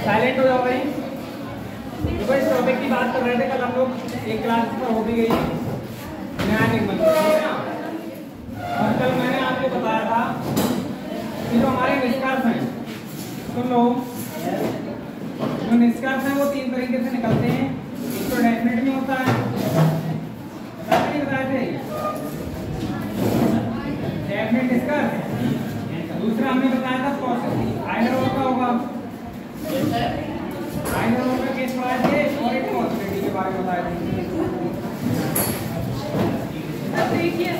Silent हो जाओ भाई। देखो इस टॉपिक की बात कर रहे थे कल हम लोग, एक क्लास पर हो भी गई न्याय निगमन, और कल मैंने आपको बताया था कि जो हमारे निष्कर्ष हैं, सुन लो, जो निष्कर्ष हैं वो 3 तरीके से निकलते हैं। एक तो डेफिनेट में होता है, बताए थे डेफिनेट निष्कर्ष। दूसरा हमने बताया था पॉजिटिव आइडर का होगा, आइडर का केस पढ़ाए थे, और एक पॉजिटिविटी के बारे में बताए थे। देखिए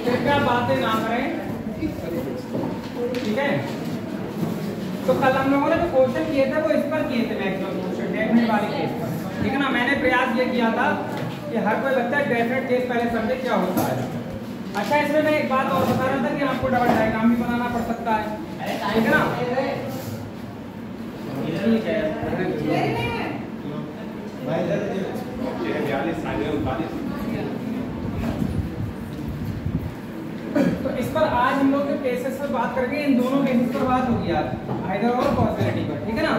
फिर क्या बातें ना करें, ठीक है। तो कल हम लोगों ने जो क्वेश्चन किए थे वो इस पर किए थे, मैक्सिमम क्वेश्चन डेफिनेट वाले केस पर, ठीक है ना। मैंने प्रयास ये किया था कि हर कोई बच्चा डेफिनेट केस पहले समझे क्या होता है। अच्छा, इसमें मैं एक बात और बता रहा था कि आपको डबल डायग्राम भी बनाना पड़ सकता है, ठीक है ना। ठीक है, तो इस पर आज हम लोग केसेस पर बात करके इन दोनों केसेस पर बात होगी आज, आइदर और पॉसिबिलिटी पर, ठीक है ना।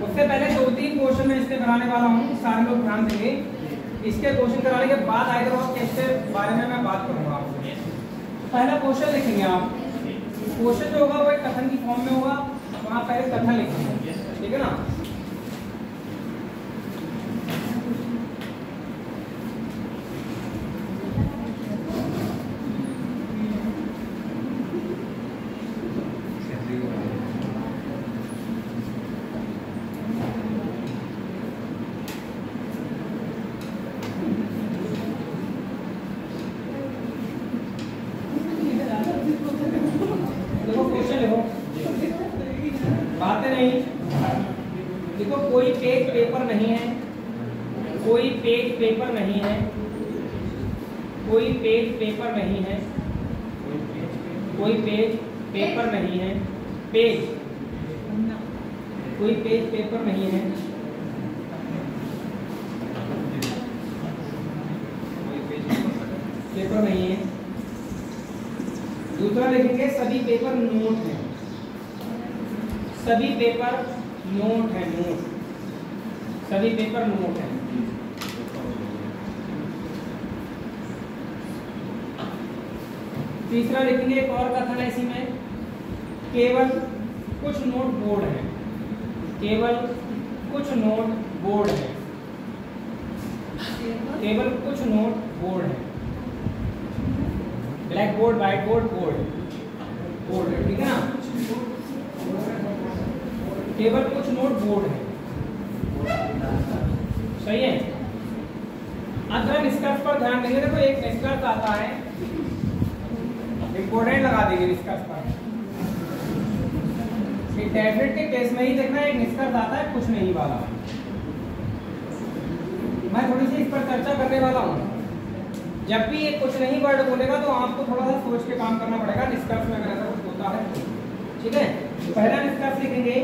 उससे पहले 2-3 क्वेश्चन मैं इसके बनाने वाला हूँ, सारे लोग ध्यान देंगे। इसके क्वेश्चन कराने के बाद आइदर और केस के बारे में मैं बात करूंगा आपसे। पहला क्वेश्चन लिखेंगे आप, क्वेश्चन जो होगा वो एक कथन की फॉर्म में होगा, तो आप पहले कथन लिखेंगे, ठीक है ना। कोई पेज पेपर नहीं है, कोई पेज पेपर नहीं है, कोई पेज पेपर नहीं है, पेज कोई पेज पेपर नहीं है, पेपर नहीं है। दूसरा लिखेंगे सभी पेपर नोट हैं, सभी पेपर नोट है, नोट, सभी पेपर नोट है। तीसरा लिखेंगे एक और कथन है इसी में, केवल कुछ नोट बोर्ड है, केवल कुछ नोट बोर्ड है, केवल कुछ नोट बोर्ड है, black board, white board, board, board है, ठीक है ना। केवल कुछ नोट बोर्ड है, सही है। अब जरा निष्कर्ष पर ध्यान देंगे। देखो एक निष्कर्ष आता है, इंपोर्टेंट लगा देंगे निष्कर्ष पर। डेफिनेट के केस में ही देखना एक निष्कर्ष आता है कुछ नहीं वाला। मैं थोड़ी सी इस पर चर्चा करने वाला हूँ। जब भी एक कुछ नहीं वर्ड बोलेगा तो आपको थोड़ा सा सोच के काम करना पड़ेगा निष्कर्ष में, अगर ऐसा कुछ होता है, ठीक है। पहला निष्कर्ष लिखेंगे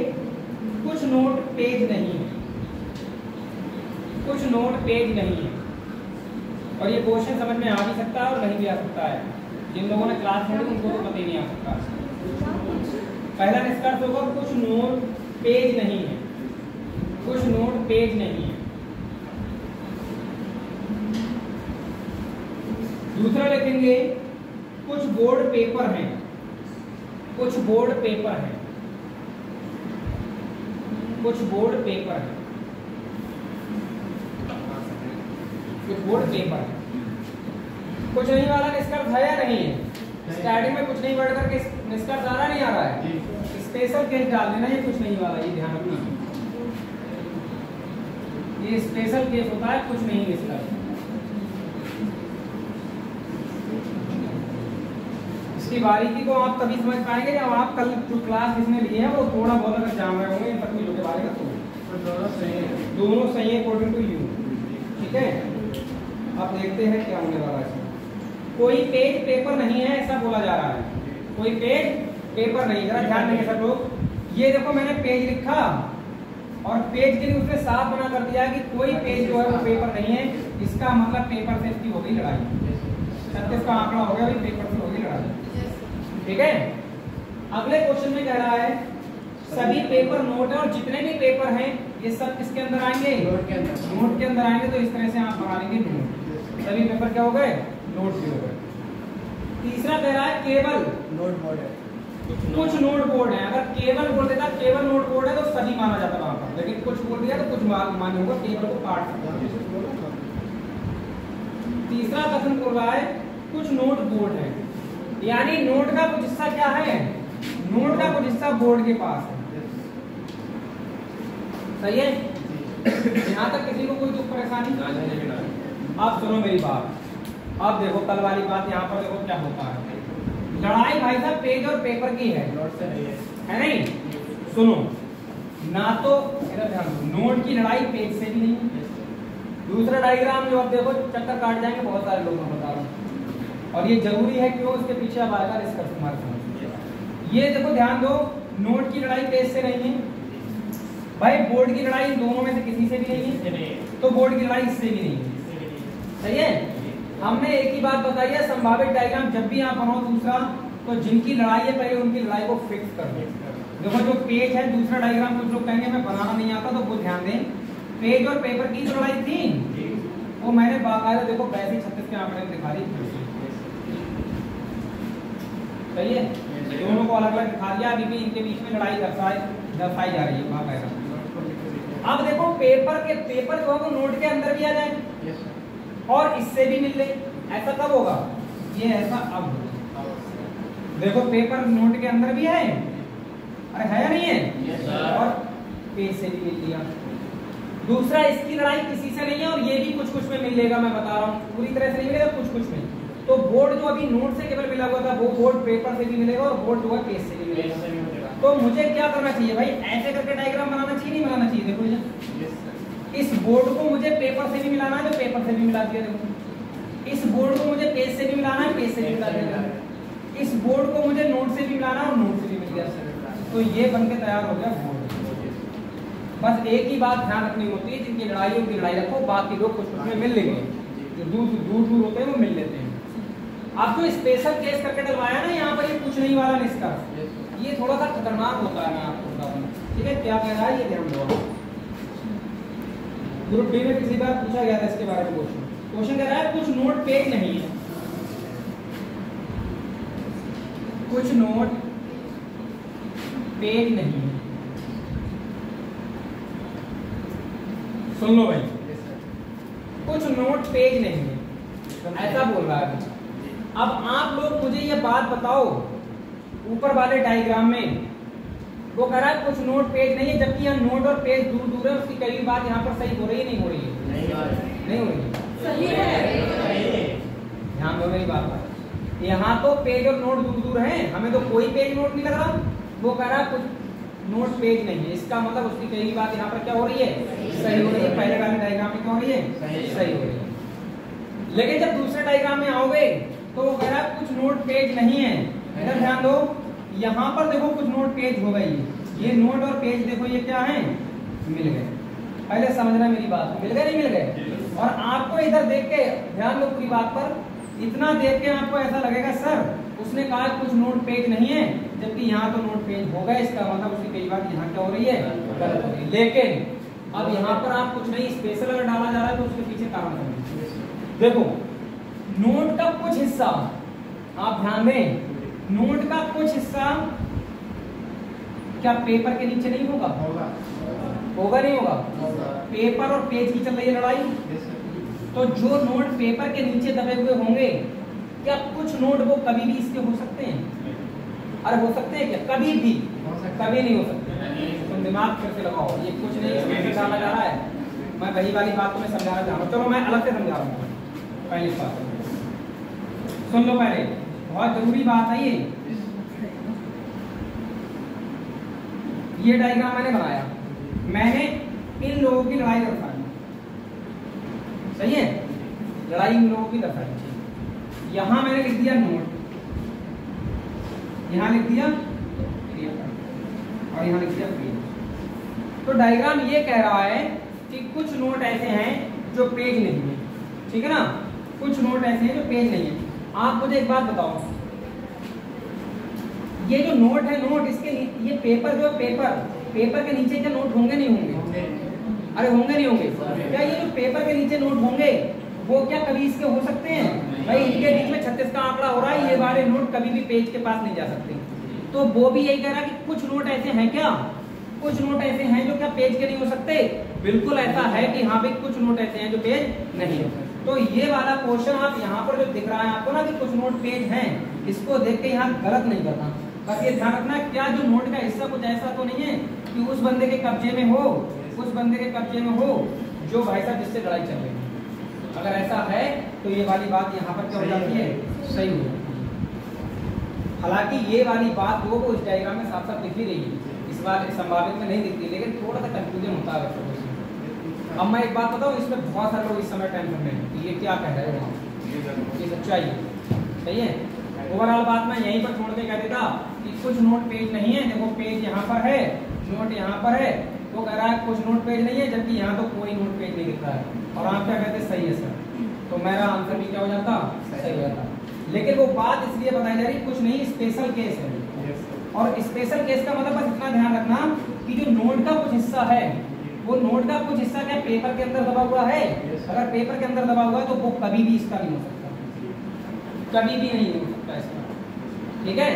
कुछ नोट पेज नहीं है, कुछ नोट पेज नहीं है। और ये क्वेश्चन समझ में आ भी सकता है और नहीं भी आ सकता है। जिन लोगों ने क्लास में उनको तो पता ही नहीं आ सकता। पहला निष्कर्ष होगा कुछ नोट पेज नहीं है, कुछ नोट पेज नहीं है। दूसरा लिखेंगे कुछ बोर्ड पेपर हैं, कुछ बोर्ड पेपर हैं, कुछ बोर्ड पेपर हैं, कुछ बोर्ड पेपर है। कुछ नहीं वाला निष्कर्ष है या नहीं है? स्टार्टिंग में कुछ नहीं वर्ड करके निष्कर्ष आ रहा नहीं आ रहा है, स्पेशल केस डाल देना, ये कुछ नहीं वाला, ये ध्यान रखना, ये स्पेशल केस होता है, कुछ नहीं निष्कर्ष। इसकी बारीकी को आप तभी समझ पाएंगे जब आप कल जो क्लास जिसने लिए है वो थोड़ा बहुत अगर जान रहे होंगे इन तकनीकों के बारे में, तो दोनों सही है अकॉर्डिंग टू यू, ठीक है। आप देखते हैं क्या होने वाला है। कोई पेज पेपर नहीं है ऐसा बोला जा रहा है, कोई पेज पेपर नहीं। जरा ध्यान देंगे सब लोग। ये देखो मैंने पेज लिखा और पेज के लिए उसने साफ मना कर दिया कि कोई पेज जो है वो पेपर नहीं है। इसका मतलब पेपर से इसकी हो गई लड़ाई। 36 का आंकड़ा हो गया, अभी पेपर से होगी लड़ाई। ठीक है, अगले क्वेश्चन में कह रहा है सभी पेपर नोट है और जितने भी पेपर हैं ये सब किसके अंदर आएंगे? नोट के अंदर आएंगे। तो इस तरह से आप बना लेंगे नोट। सभी पेपर क्या हो गए? नोट के हो गए। तीसरा कह रहा है केवल नोट बोर्ड है, कुछ नोट बोर्ड है। अगर केवल बोल देता केवल नोट बोर्ड है तो सभी माना जाता वहां पर, लेकिन कुछ बोल दिया तो कुछ मान्य होगा, केवल को काट सकता। तीसरा कथन बोल रहा है कुछ नोट बोर्ड है, यानी नोट का कुछ हिस्सा क्या है? नोट का कुछ हिस्सा बोर्ड के पास है। सही है? यहाँ तक किसी को कोई दुख परेशानी? अब सुनो मेरी बात, अब देखो कल वाली बात, यहाँ पर देखो क्या होता है। लड़ाई भाई साहब पेज और पेपर की है, नोट से नहीं है नहीं? सुनो ना, तो इधर ध्यान दो, नोट की लड़ाई पेज से भी नहीं है। दूसरा डायग्राम जो अब देखो चक्कर काट जाएंगे बहुत सारे लोग, मैं बता रहा हूँ, और ये जरूरी है क्यों, उसके पीछे अब आएगा इसका तुम्हारा। ये देखो ध्यान दो, नोट की लड़ाई पेज से नहीं है भाई, बोर्ड की लड़ाई दोनों में से किसी से भी नहीं है, तो बोर्ड की लड़ाई इससे भी नहीं है। सही है? हमने एक ही बात बताई है, संभावित डायग्राम जब भी आप बनाओ दूसरा, तो जिनकी लड़ाई है पहले उनकी लड़ाई को फिक्स कर दो। देखो जो पेज है, दूसरा डायग्राम कुछ लोग कहेंगे मैं बनाना नहीं आता, तो वो ध्यान दें, पेज और पेपर की जो लड़ाई थी वो मैंने बाकायदा देखो वैसे ही 36 के आंकड़े में दिखा दी। सही है? दोनों को अलग अलग दिखा दिया, अभी भी इनके बीच में लड़ाई दर्शाई जा रही है बाकायदा। अब देखो पेपर जो है वो नोट के अंदर भी आ जाए और इससे भी मिल ले, ऐसा कब होगा? ये ऐसा अब होगा। देखो पेपर नोट के अंदर भी है, अरे है या नहीं है? और पेज से भी मिल लिया। दूसरा, इसकी लड़ाई किसी से नहीं है और ये भी कुछ कुछ में मिल लेगा, मैं बता रहा हूँ, पूरी तरह से नहीं मिलेगा, कुछ कुछ में। तो बोर्ड जो अभी नोट से केवल मिला हुआ था, वो बोर्ड पेपर से भी मिलेगा और बोर्ड जो है पेज से भी मिलेगा। तो मुझे क्या करना चाहिए भाई? ऐसे करके डायग्राम बनाना चाहिए, नहीं बनाना चाहिए? देखो ये इस बोर्ड को मुझे पेपर से भी मिलाना है, तो पेपर से भी मिला दिया। देखो इस बोर्ड को मुझे पेज से भी मिलाना है, पेज से भी मिला दिया। इस बोर्ड को मुझे नोट से भी मिलाना है और नोट से भी मिल गया। तो ये बन के तैयार हो गया बोर्ड। बस एक ही बात ध्यान रखनी होती है, जिनकी लड़ाई है उनकी लड़ाई रखो, बाकी लोग कुछ कुछ में मिल लेंगे, जो दूर होते हैं वो मिल लेते हैं। आप जो स्पेशल केस करके डलवाया ना यहाँ पर, ये कुछ नहीं वाला निष्कर्ष, ये थोड़ा सा खतरनाक होता है, मैं आपको बता दूं। ठीक है, क्या कह रहा है ये ध्यान दो। ग्रुप डी में किसी बार पूछा गया था इसके बारे में क्वेश्चन कह रहा है कुछ नोट पेज नहीं है, कुछ नोट पेज नहीं है। सुन लो भाई, कुछ नोट पेज नहीं है, ऐसा बोल रहा है। अब आप लोग मुझे ये बात बताओ, ऊपर वाले डायग्राम में वो कह रहा है कुछ नोट पेज नहीं है, जबकि यहाँ नोट और पेज दूर दूर है, उसकी कई बात यहाँ पर सही हो रही है, नहीं हो रही है? नहीं हो रही है, सही है। ध्यान दो मेरी बात पर, यहाँ तो पेज और नोट दूर दूर है, हमें तो कोई पेज नोट नहीं लग रहा। वो कह रहा है कुछ नोट पेज नहीं है, इसका मतलब उसकी कई बात यहाँ पर क्या हो रही है? सही हो रही है। पहले वाले डायग्राम में क्या हो रही है? सही हो रही है। लेकिन जब दूसरे डायग्राम में आओगे तो वो कह रहा है कुछ नोट पेज नहीं है। इधर ध्यान दो, यहाँ पर देखो कुछ नोट पेज हो गई, ये नोट और पेज देखो ये क्या है? मिल गए। पहले समझना मेरी बात, मिल गए नहीं मिल गए? और आपको इधर देख के ध्यान दो पूरी बात पर, इतना देख के आपको ऐसा लगेगा सर उसने कहा कुछ नोट पेज नहीं है, जबकि यहाँ तो नोट पेज हो गए, इसका मतलब उसकी कई बात यहाँ क्या हो रही है? गलत हो रही है। लेकिन अब यहाँ पर आप कुछ नहीं, स्पेशल अगर डाला जा रहा है तो उसके पीछे कारण है। देखो नोट का कुछ हिस्सा, आप ध्यान दें, नोट का कुछ हिस्सा क्या पेपर के नीचे नहीं होगा? होगा नहीं होगा? पेपर और पेज की चल रही है लड़ाई, तो जो नोट पेपर के नीचे दबे हुए होंगे, क्या कुछ नोट वो कभी भी इसके हो सकते हैं? अरे हो सकते हैं क्या? कभी भी? कभी नहीं हो सकते। तो दिमाग फिर से लगाओ, ये कुछ नहीं इसमें डाला जा रहा है, मैं वही वाली बात को मैं समझाना चाह रहा हूँ। चलो मैं अलग से समझा रहा हूँ। पहली बात सुन लो, पहले बहुत जरूरी बात है ये डायग्राम मैंने बनाया, मैंने इन लोगों की लड़ाई दर्शाई, सही है? लड़ाई इन लोगों की दर्शाई। यहां मैंने लिख दिया नोट, यहां लिख दिया और यहां लिख दिया पेज। तो डायग्राम ये कह रहा है कि कुछ नोट ऐसे हैं जो पेज नहीं है, ठीक है ना? कुछ नोट ऐसे हैं जो पेज नहीं है। आप मुझे एक बात बताओ, ये जो नोट है, नोट इसके ये पेपर जो है, पेपर के नीचे क्या नोट होंगे नहीं होंगे? अरे होंगे नहीं होंगे? क्या ये जो पेपर के नीचे नोट होंगे वो क्या कभी इसके हो सकते हैं? भाई इनके बीच में 36 का आंकड़ा हो रहा है, ये वाले नोट कभी भी पेज के पास नहीं जा सकते। तो वो भी यही कह रहा है कि कुछ नोट ऐसे हैं, क्या कुछ नोट ऐसे हैं जो क्या पेज के नहीं हो सकते? बिल्कुल ऐसा है कि हाँ भाई कुछ नोट ऐसे हैं जो पेज नहीं हो। तो ये वाला क्वेश्चन आप यहाँ पर जो दिख रहा है आपको ना कि कुछ नोट पेज हैं, इसको देख के यहाँ गलत नहीं करना। बस ये ध्यान रखना, क्या जो नोट का हिस्सा कुछ ऐसा तो नहीं है कि उस बंदे के कब्जे में हो, उस बंदे के कब्जे में हो जो भाई साहब जिससे लड़ाई चल रही है। अगर ऐसा है तो ये वाली बात यहाँ पर क्या हो जाती है? सही हो जाती है। हालांकि ये वाली बात लोगों को इस डायग्राम में साफ साफ दिख ही रही है, इस बार संभावित में नहीं दिखती, लेकिन थोड़ा सा कंफ्यूजन होता है बच्चों को। अब मैं एक बात बताऊँ, इसमें बहुत सारे लोग इस समय टेंशन में कि ये क्या कह रहे हो, ये सच्चाई है, सही है। ओवरऑल बात मैं यहीं पर छोड़ के कह देता कि कुछ नोट पेज नहीं है। देखो पेज यहाँ पर है, नोट यहाँ पर है, वो कह रहा है कुछ नोट पेज नहीं है, जबकि यहाँ तो कोई नोट पेज नहीं दिख रहा है। और आप क्या कहते हैं? सही है सर। तो मेरा आंसर भी क्या हो जाता? सही हो जाता। लेकिन वो बात इसलिए बताई जा रही कुछ नहीं, स्पेशल केस है। और स्पेशल केस का मतलब बस इतना ध्यान रखना कि जो नोट का कुछ हिस्सा है, वो नोट का कुछ हिस्सा क्या पेपर के अंदर दबा हुआ है? अगर पेपर के अंदर दबा हुआ है तो वो कभी भी इसका नहीं हो सकता, कभी भी नहीं हो सकता इसका। ठीक है,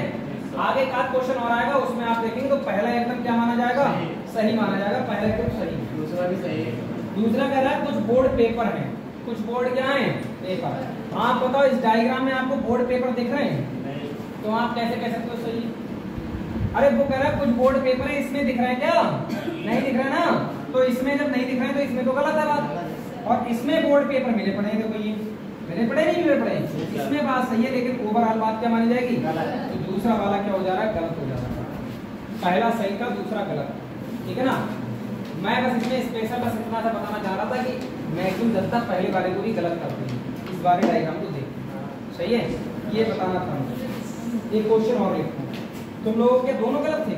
आगे का क्वेश्चन और आएगा, उसमें आप देखेंगे तो पहला एकदम क्या माना जाएगा? सही माना जाएगा, पहला एकदम सही, दूसरा भी सही है। दूसरा कह रहा है कुछ बोर्ड पेपर है, कुछ बोर्ड क्या है? पेपर। आप बताओ इस डायग्राम में आपको बोर्ड पेपर दिख रहे हैं? तो आप कैसे कह सकते हो सही? अरे वो कह रहा है कुछ बोर्ड पेपर है, इसमें दिख रहा है क्या? नहीं दिख रहा है ना, तो इसमें जब नहीं दिख रहा है तो इसमें तो गलत है बात। और इसमें बोर्ड पेपर मिले पड़े, देखो ये मिले पड़े नहीं मिले पड़े, इसमें बात सही है, लेकिन ओवरऑल बात क्या मानी जाएगी? तो दूसरा वाला क्या हो जा रहा है? गलत हो जा रहा है। पहला सही था, दूसरा गलत, ठीक है ना। मैं बस इसमें स्पेशल बस इतना सा बताना चाह रहा था कि मैक्सिमम जनता पहले वाले को भी गलत करती है, इस बारे डायग्राम को देख, सही है, ये बताना था मुझे। एक क्वेश्चन और लिखो, तुम लोगों के दोनों गलत थे?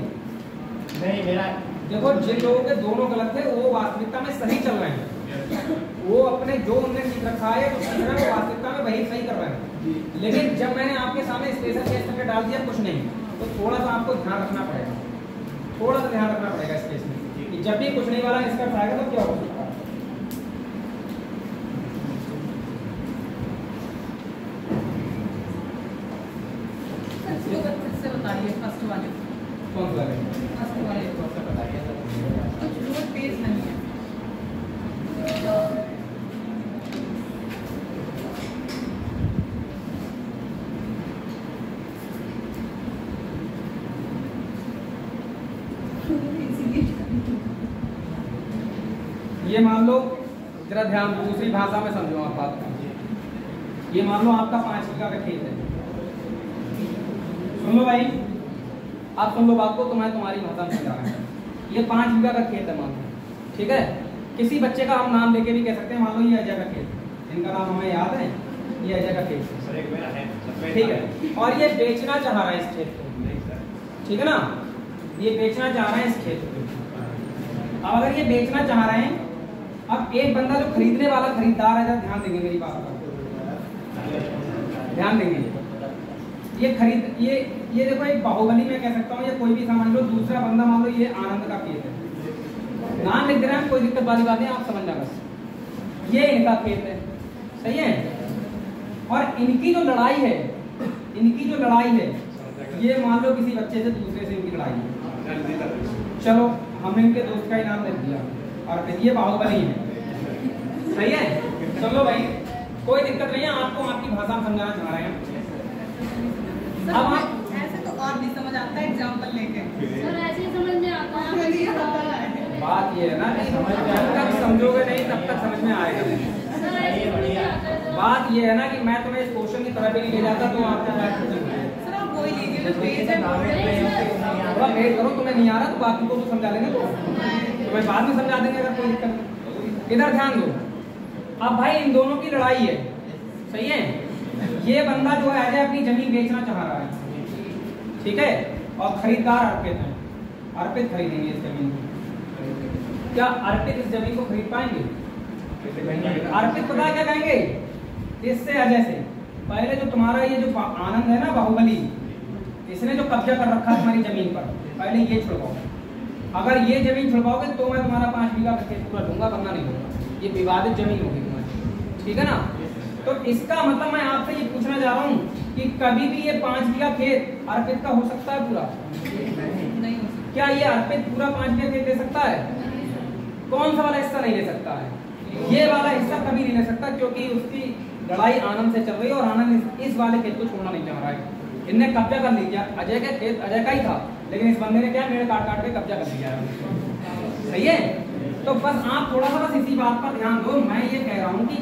नहीं, मेरा देखो जिन लोगों के दोनों गलत थे वो वास्तविकता में सही चल रहे हैं, वो अपने जो उन्होंने सीख रखा है वो सीख रहे हैं, वो वास्तविकता में वही सही कर रहे हैं। लेकिन जब मैंने आपके सामने स्पेशल केस करके डाल दिया कुछ नहीं, तो थोड़ा सा आपको ध्यान रखना पड़ेगा, थोड़ा सा ध्यान रखना पड़ेगा इस केस में कि जब भी कुछ नहीं वाला निष्कर्ष आएगा तो क्या होगा। फर्स्ट वाले कौन सा वाले? फर्स्ट वाले कुछ नोट पेज नहीं है। ये मान लो, जरा ध्यान दो, दूसरी भाषा में समझो आप बात को। ये मान लो आपका 5 बीघा का खेत है, सुन लो भाई, आप सुन लो बात को, तो मैं तुम्हारी भाषा में समझा रहा हूँ। ये 5 बीघा का खेत है मान लो, ठीक है। किसी बच्चे का हम नाम लेके भी कह सकते हैं, मान लो ये अजय का खेत, इनका नाम हमें याद है, ये अजय का खेत है, ठीक है। और ये बेचना चाह रहा है इस खेत को, ठीक है ना, ये बेचना चाह रहा है इस खेत को। अब अगर ये बेचना चाह रहे हैं, अब एक बंदा जो खरीदने वाला खरीदार है, ध्यान देंगे मेरी बात पर, ध्यान देंगे, ये खरीद ये देखो एक बाहुबली में कह सकता हूँ, ये कोई भी समझ लो, दूसरा बंदा मान लो ये आनंद का खेत है, नाम लिख दे रहे हैं, कोई दिक्कत वाली बात नहीं, आप समझना बस, ये इनका खेत है, सही है। और इनकी जो लड़ाई है, इनकी जो लड़ाई है, ये मान लो किसी बच्चे से दूसरे से इनकी लड़ाई है, चलो हमने इनके दोस्त का ही नाम लिख दिया, और फिर ये बाहुबली है, सही है। चलो भाई कोई दिक्कत नहीं है, आपको आपकी भाषा में समझाना चाह रहे हैं। अब आप ऐसे तो और भी समझ आता है एग्जांपल लेके, सर ऐसे समझ में आता है। बात ये है ना कि जब तक समझोगे नहीं तब तक समझ में आएगा नहीं। सर ऐसे समझ में आता है। बात ये है ना कि मैं तुम्हें इस क्वेश्चन की तरफ भी नहीं ले जाता, तो आपको क्या सर आप वही लीजिए जो पेज है, थोड़ा वेट करो, तुम्हें नहीं आ रहा तो बाकी को तो समझा देंगे, तो तुम्हें बाद में समझा देंगे अगर कोई दिक्कत नहीं। इधर ध्यान दो, अब भाई इन दोनों की लड़ाई है, सही है। ये बंदा जो है अपनी जमीन बेचना चाह रहा है, ठीक है, और खरीदार अर्पित है, अर्पित खरीदेंगे इस जमीन को। क्या अर्पित इस जमीन को खरीद पाएंगे? अर्पित पता क्या कहेंगे? इससे अजय से, पहले जो तुम्हारा ये जो आनंद है ना बाहुबली, इसने जो कब्जा कर रखा है तुम्हारी जमीन पर, पहले ये छुड़वाओ। अगर ये जमीन छुड़वाओगे तो मैं तुम्हारा 5 बीघा का खेत पूरा दूंगा, वरना नहीं दूंगा। ये विवादित जमीन होगी तुम्हारी, ठीक है ना। तो इसका मतलब मैं आपसे ये पूछना चाह रहा हूँ कि कभी भी ये 5 बीघा खेत अर्पित का हो सकता है पूरा? नहीं हो सकता। क्या ये अर्पित पूरा 5 बीघा खेत ले सकता है? कौन सा वाला हिस्सा नहीं ले सकता है? ये वाला हिस्सा कभी नहीं ले सकता, क्योंकि उसकी लड़ाई आनंद से चल रही है और आनंद इस वाले खेत को छोड़ना नहीं चाह रहा है। इनने कब्जा कर लिया। अजय का खेत अजय का ही था, लेकिन इस बंदे ने क्या मेरे काट काट के कब्जा कर लिया है। सही है। तो बस आप थोड़ा सा बस इसी बात पर ध्यान दो। मैं ये कह रहा हूँ कि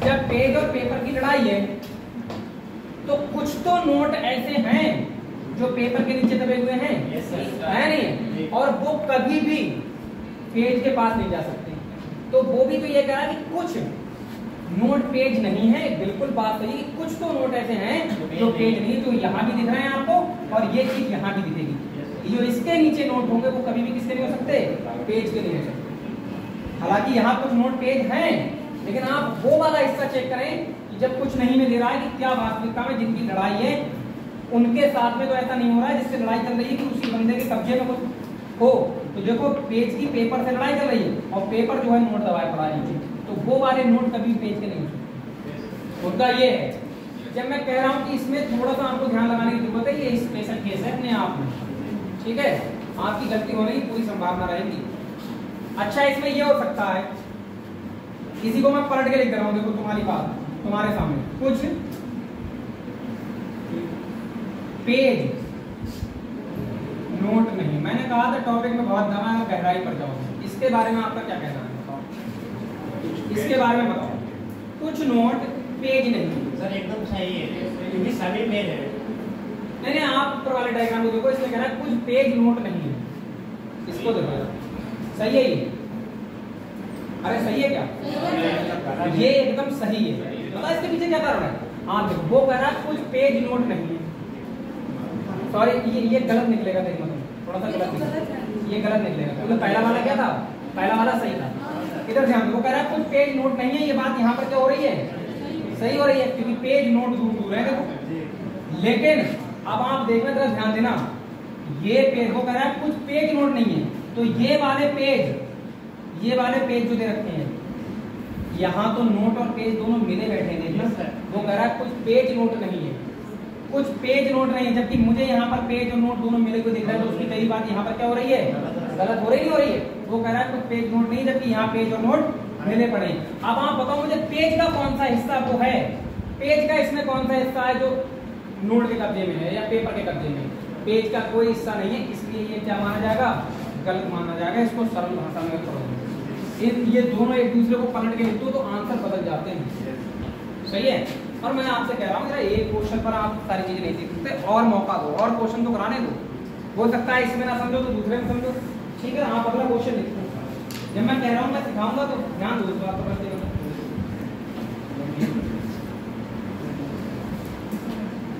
जब पेज और पेपर की लड़ाई है तो कुछ तो नोट ऐसे हैं जो पेपर के नीचे दबे हुए हैं, है नहीं, और वो कभी भी पेज के पास नहीं जा सकते। तो वो भी तो ये कह रहा है कि कुछ नोट पेज नहीं है। बिल्कुल बात सही है। कुछ तो नोट ऐसे हैं जो पेज नहीं, तो यहाँ भी दिख रहे हैं आपको, और ये चीज यहाँ भी दिखेगी। जो इसके नीचे नोट होंगे वो कभी भी किसके नहीं हो सकते? पेज के नहीं हो सकते। हालांकि यहाँ कुछ नोट पेज हैं, लेकिन आप वो वाला हिस्सा चेक करें कि जब कुछ नहीं में दे रहा है कि क्या वास्तविकता में जिनकी लड़ाई है उनके साथ में तो ऐसा नहीं हो रहा है जिससे लड़ाई चल रही है कि उसी बंदे के कब्जे में कुछ हो। तो देखो पेज की पेपर से लड़ाई चल रही है और पेपर जो है नोट दबाए पड़ा है, तो वो वाले नोट कभी पेज के नहीं हो सकते। मुद्दा ये है, जब मैं कह रहा हूँ कि इसमें थोड़ा सा आपको ध्यान लगाने की जरूरत है, ये स्पेशल केस है अपने आप में, ठीक है। आपकी गलती होने की पूरी संभावना रहेगी। अच्छा, इसमें ये हो सकता है, किसी को मैं पलट के लिख रहा हूँ, देखो तुम्हारी बात तुम्हारे सामने, कुछ पेज नोट नहीं। मैंने कहा था टॉपिक में बहुत दमा है, गहराई पर जाओ। इसके बारे में आपका क्या कहना है, बताओ। इसके बारे में बताओ। कुछ नोट पेज नहीं। सर एकदम सही है, क्योंकि सभी पेज है। नहीं, आप ऊपर वाले डायग्राम को देखो, इसमें कह रहा है कुछ पेज नोट नहीं है। इसको देखो, सही है ये? अरे सही है क्या? ये एकदम सही है। पता इसके पीछे क्या कारण है? हाँ देखो, वो कह रहा है कुछ पेज नोट नहीं है। सॉरी, ये गलत निकलेगा, देखो थोड़ा सा गलत निकलेगा, ये गलत निकलेगा, क्योंकि पहला वाला क्या था? पहला वाला सही था। इधर ध्यान दो, वो कह रहा है कुछ पेज नोट नहीं है। ये बात यहाँ पर क्या हो रही है? सही हो रही है, क्योंकि पेज नोट दूर दूर है देखो। लेकिन अब आप देखना, जरा ध्यान देना, ये पेज, वो कह रहा है कुछ पेज नोट नहीं है, तो ये वाले पेज जो दे रखे हैं, यहाँ तो नोट और पेज दोनों मिले बैठे हैं, देखना। वो कह रहा है कुछ पेज नोट नहीं है, कुछ पेज नोट नहीं है, जबकि मुझे यहाँ पर पेज और नोट दोनों मिले हुए दिख रहा है, तो उसकी कई बात यहाँ पर क्या हो रही है? गलत हो रही है। वो कह रहा है कुछ पेज नोट नहीं, जबकि यहाँ पेज और नोट मिले पड़े। अब आप बताओ मुझे, पेज का कौन सा हिस्सा वो है? पेज का इसमें कौन सा हिस्सा है जो नोट के कब्जे में है या पेपर के कब्जे में? पेज का कोई हिस्सा नहीं है, इसलिए ये क्या माना जाएगा? गलत माना जाएगा। इसको सरल भाषा में पढ़ो। ये दोनों एक दूसरे को पलट के लिख दो तो आंसर बदल जाते हैं। सही है। और मैं आपसे कह रहा हूँ, एक क्वेश्चन पर आप सारी चीजें नहीं सीख सकते, और मौका दो, और क्वेश्चन तो कराने दो। हो सकता है इसमें ना समझो तो दूसरे में समझो, ठीक है। आप अगला क्वेश्चन लिखो। जब मैं कह रहा हूँ मैं सिखाऊंगा तो ध्यान दो इस बात पर।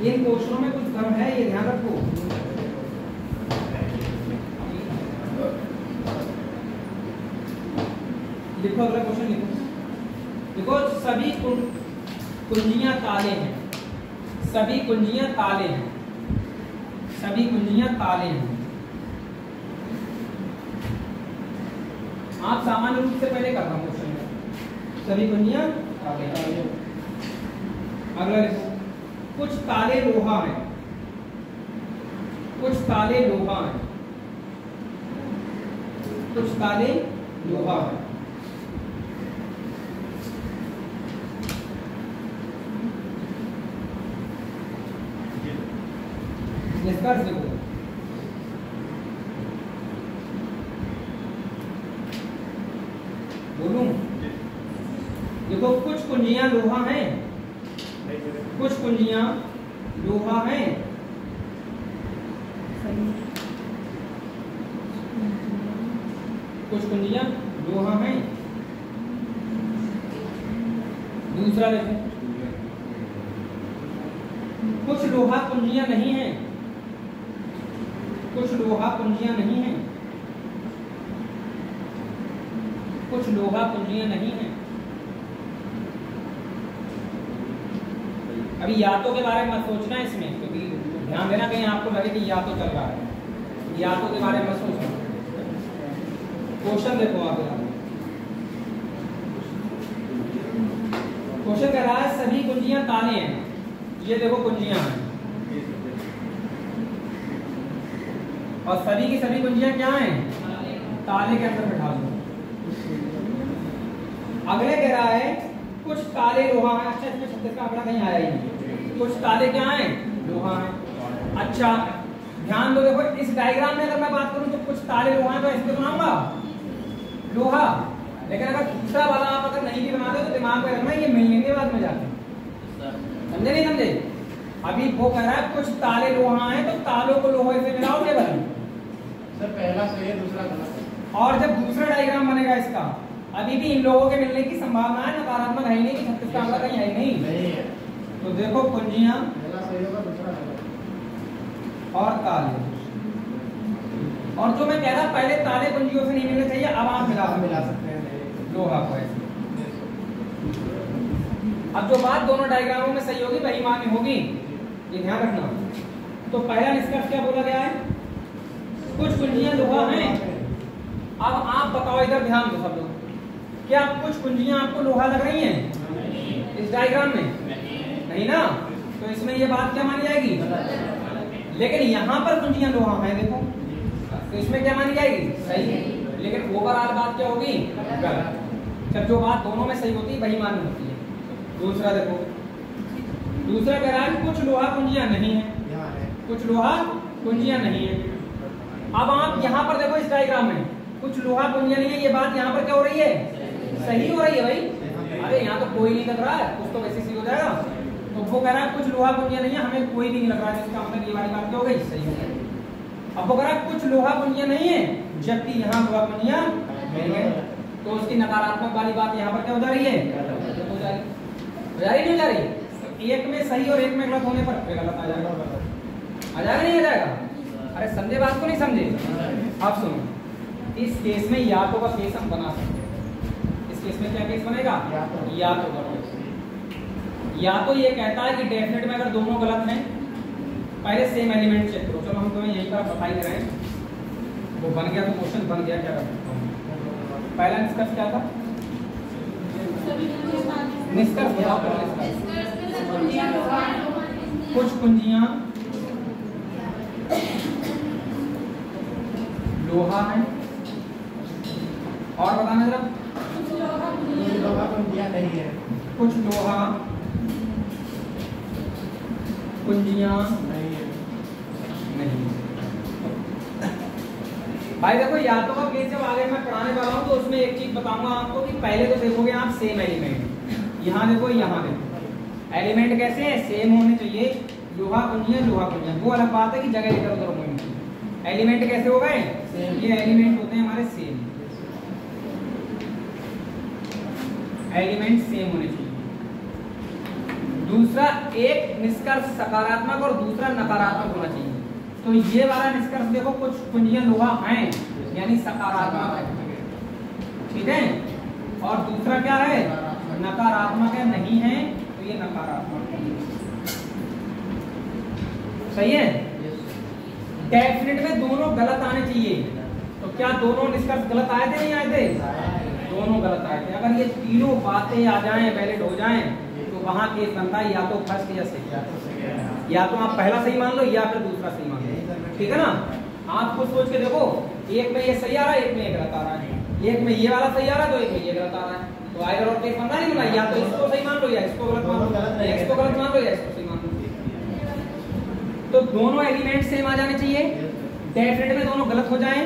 इन क्वेश्चनों में कुछ कम है, ये ध्यान रखो। लिखो, अगला क्वेश्चन लिखो। देखो, सभी कुंजियां ताले हैं, सभी कुंजियां ताले हैं, सभी कुंजियां ताले हैं। आप सामान्य रूप से पहले कर रहा हूं क्वेश्चन में, सभी कुंजियां ताले हैं। अगला लिखो, कुछ ताले लोहा हैं, कुछ ताले लोहा हैं, कुछ ताले लोहा हैं। निष्कर्ष देखो, बोलूं? देखो, कुछ कुंजियां लोहा हैं, कुछ कुंजियां लोहा हैं, कुछ कुंजियां लोहा हैं। दूसरा देखो, कुछ लोहा कुंजियां नहीं हैं, कुछ लोहा कुंजियां नहीं हैं, कुछ लोहा कुंजियां नहीं हैं। अभी यातों के बारे में मत सोचना इसमें, क्योंकि ध्यान देना कहीं आपको लगे कि यातो चल रहा है, यातों के बारे में मत सोचना। क्वेश्चन देखो आप, क्वेश्चन कह रहा है सभी कुंजियां ताले हैं, ये देखो कुंजियां हैं, और सभी की सभी कुंजियां क्या हैं, ताले के अंदर बैठा दो। अगले कह रहा है कुछ ताले लोहा है, अच्छा इसमें 36 का आंकड़ा कहीं आया ही नहीं, कुछ ताले क्या हैं, लोहा है। अच्छा ध्यान दो, देखो इस डायग्राम में अगर मैं बात करूं तो कुछ ताले लोहा है, तो इसको बनाऊंगा लोहा, लेकिन अगर दूसरा वाला आप अगर नहीं भी बनाते तो दिमाग में रखना ये मिलेंगे बाद में जाके, समझे नहीं समझे। अभी वो कह रहा है कुछ ताले लोहा है, तो तालों को लोहे से मिलाओ टेबल में। सर पहला सही है, दूसरा गलत है। और जब दूसरा डायग्राम बनेगा इसका, अभी भी इन लोगों के मिलने की संभावना है, नकारात्मक है ही नहीं कि 36 का आंकड़ा कहीं है ही नहीं है। तो देखो कुंजियां पहला सही होगा, दूसरा गलत। और ताले, और जो मैं कह रहा पहले ताले कुंजियों से नहीं मिलने चाहिए, अब आप मिला सकते हैं लोहा को ऐसे। अब जो बात दोनों डायग्रामों में सही होगी वही मान्य होगी, ये ध्यान रखना। तो पहला निष्कर्ष क्या बोला गया है, कुछ कुंजियां लोहा हैं। अब आप बताओ, इधर ध्यान दो सब लोग, क्या कुछ कुंजियां आपको लोहा लग रही हैं इस डायग्राम में? नहीं ना, तो इसमें ये बात क्या मानी जाएगी, लेकिन यहाँ पर कुंजियां लोहा हैं देखो, तो इसमें क्या मानी जाएगी, सही। लेकिन ओवरऑल बात क्या होगी, गलत। जब जो बात दोनों में सही होती है वही मान्य होती है। दूसरा देखो, दूसरा कह रहा है कुछ लोहा कुंजियां नहीं है, कुछ लोहा कुंजियां नहीं है। अब आप यहाँ पर देखो इस डायग्राम में कुछ लोहा कुंजियां नहीं है, ये बात यहाँ पर क्या हो रही है, सही हो रही है भाई। अरे यहाँ तो कोई नहीं लग रहा है, कुछ तो वैसे सही हो जाएगा। तो वो कह रहा है कुछ लोहा कुंजियां नहीं है, हमें कोई भी नहीं लग रहा है, इसका मतलब ये वाली बात क्या हो गई, सही हो गई। अब वो कह रहा है कुछ लोहा कुंजियां नहीं है, जबकि यहाँ लोहा कुंजियां मिल गए, तो उसकी नकारात्मक वाली बात यहाँ पर क्या हो जा रही है, हो जा रही नहीं जा रही। एक में सही और एक में गलत होने पर गलत आ जाएगा, आ जाएगा नहीं आ जाएगा। अरे समझे बात को, नहीं समझे। आप सुनो, इस केस में यातों का केस हम बना सकते हैं। इस केस में क्या केस बनेगा, यातों का केस। या तो ये कहता है कि डेफिनेट में अगर दोनों गलत हैं, पहले सेम एलिमेंट चेक करो। चलो हम तुम्हें यहीं पर बता ही रहे हैं, वो बन गया तो क्वेश्चन बन गया, क्या कर सकता हूँ। पहला निष्कर्ष क्या था, निष्कर्ष बताओ। कुछ कुंजियां लोहा है, और बताना जरा, लोहा कुंजियां नहीं है, कुछ लोहा कुंजियां नहीं। भाई देखो यातों का केस जब आगे मैं पढ़ाने वाला हूँ तो उसमें एक चीज बताऊंगा आपको कि पहले तो देखोगे आप सेम एलिमेंट, यहाँ देखो यहाँ देखो, एलिमेंट कैसे है, सेम होने चाहिए। लोहा कुंजियां वो अलग बात है कि जगह इधर उधर होंगी। एलिमेंट कैसे हो गए, ये एलिमेंट होते हैं हमारे सेम, एलिमेंट सेम होने चाहिए। दूसरा, एक निष्कर्ष सकारात्मक और दूसरा नकारात्मक होना चाहिए। तो ये वाला निष्कर्ष देखो, कुछ कुंजियां लोहा हैं यानी सकारात्मक है, ठीक है। और दूसरा क्या है, नकारात्मक है, नहीं है, तो ये नकारात्मक है, सही है। डेफिनेट में दोनों गलत आने चाहिए। तो क्या दोनों निष्कर्ष गलत आए थे, नहीं आए थे, दोनों गलत आए थे। अगर ये तीनों बातें आ जाएं, वैलिड हो जाएं, तो वहां केस बनता है या तो फर्स्ट या सेकंड, या तो आप पहला सही मान लो या फिर दूसरा सही मान लो, ठीक है ना। आप खुद सोच के देखो, एक में ये सही आ रहा है, एक में ये गलत आ रहा है, एक में ये वाला सही आ रहा है तो एक में ये गलत आ रहा है, तो आइदर और केस बनता नहीं बना, या तो इसको सही मान लो या इसको गलत मान लो, या इसको गलत मान लो या इसको सही मान लो। तो दोनों एलिमेंट सेम आ जाने चाहिए, डेफिनेट में दोनों गलत हो जाएं,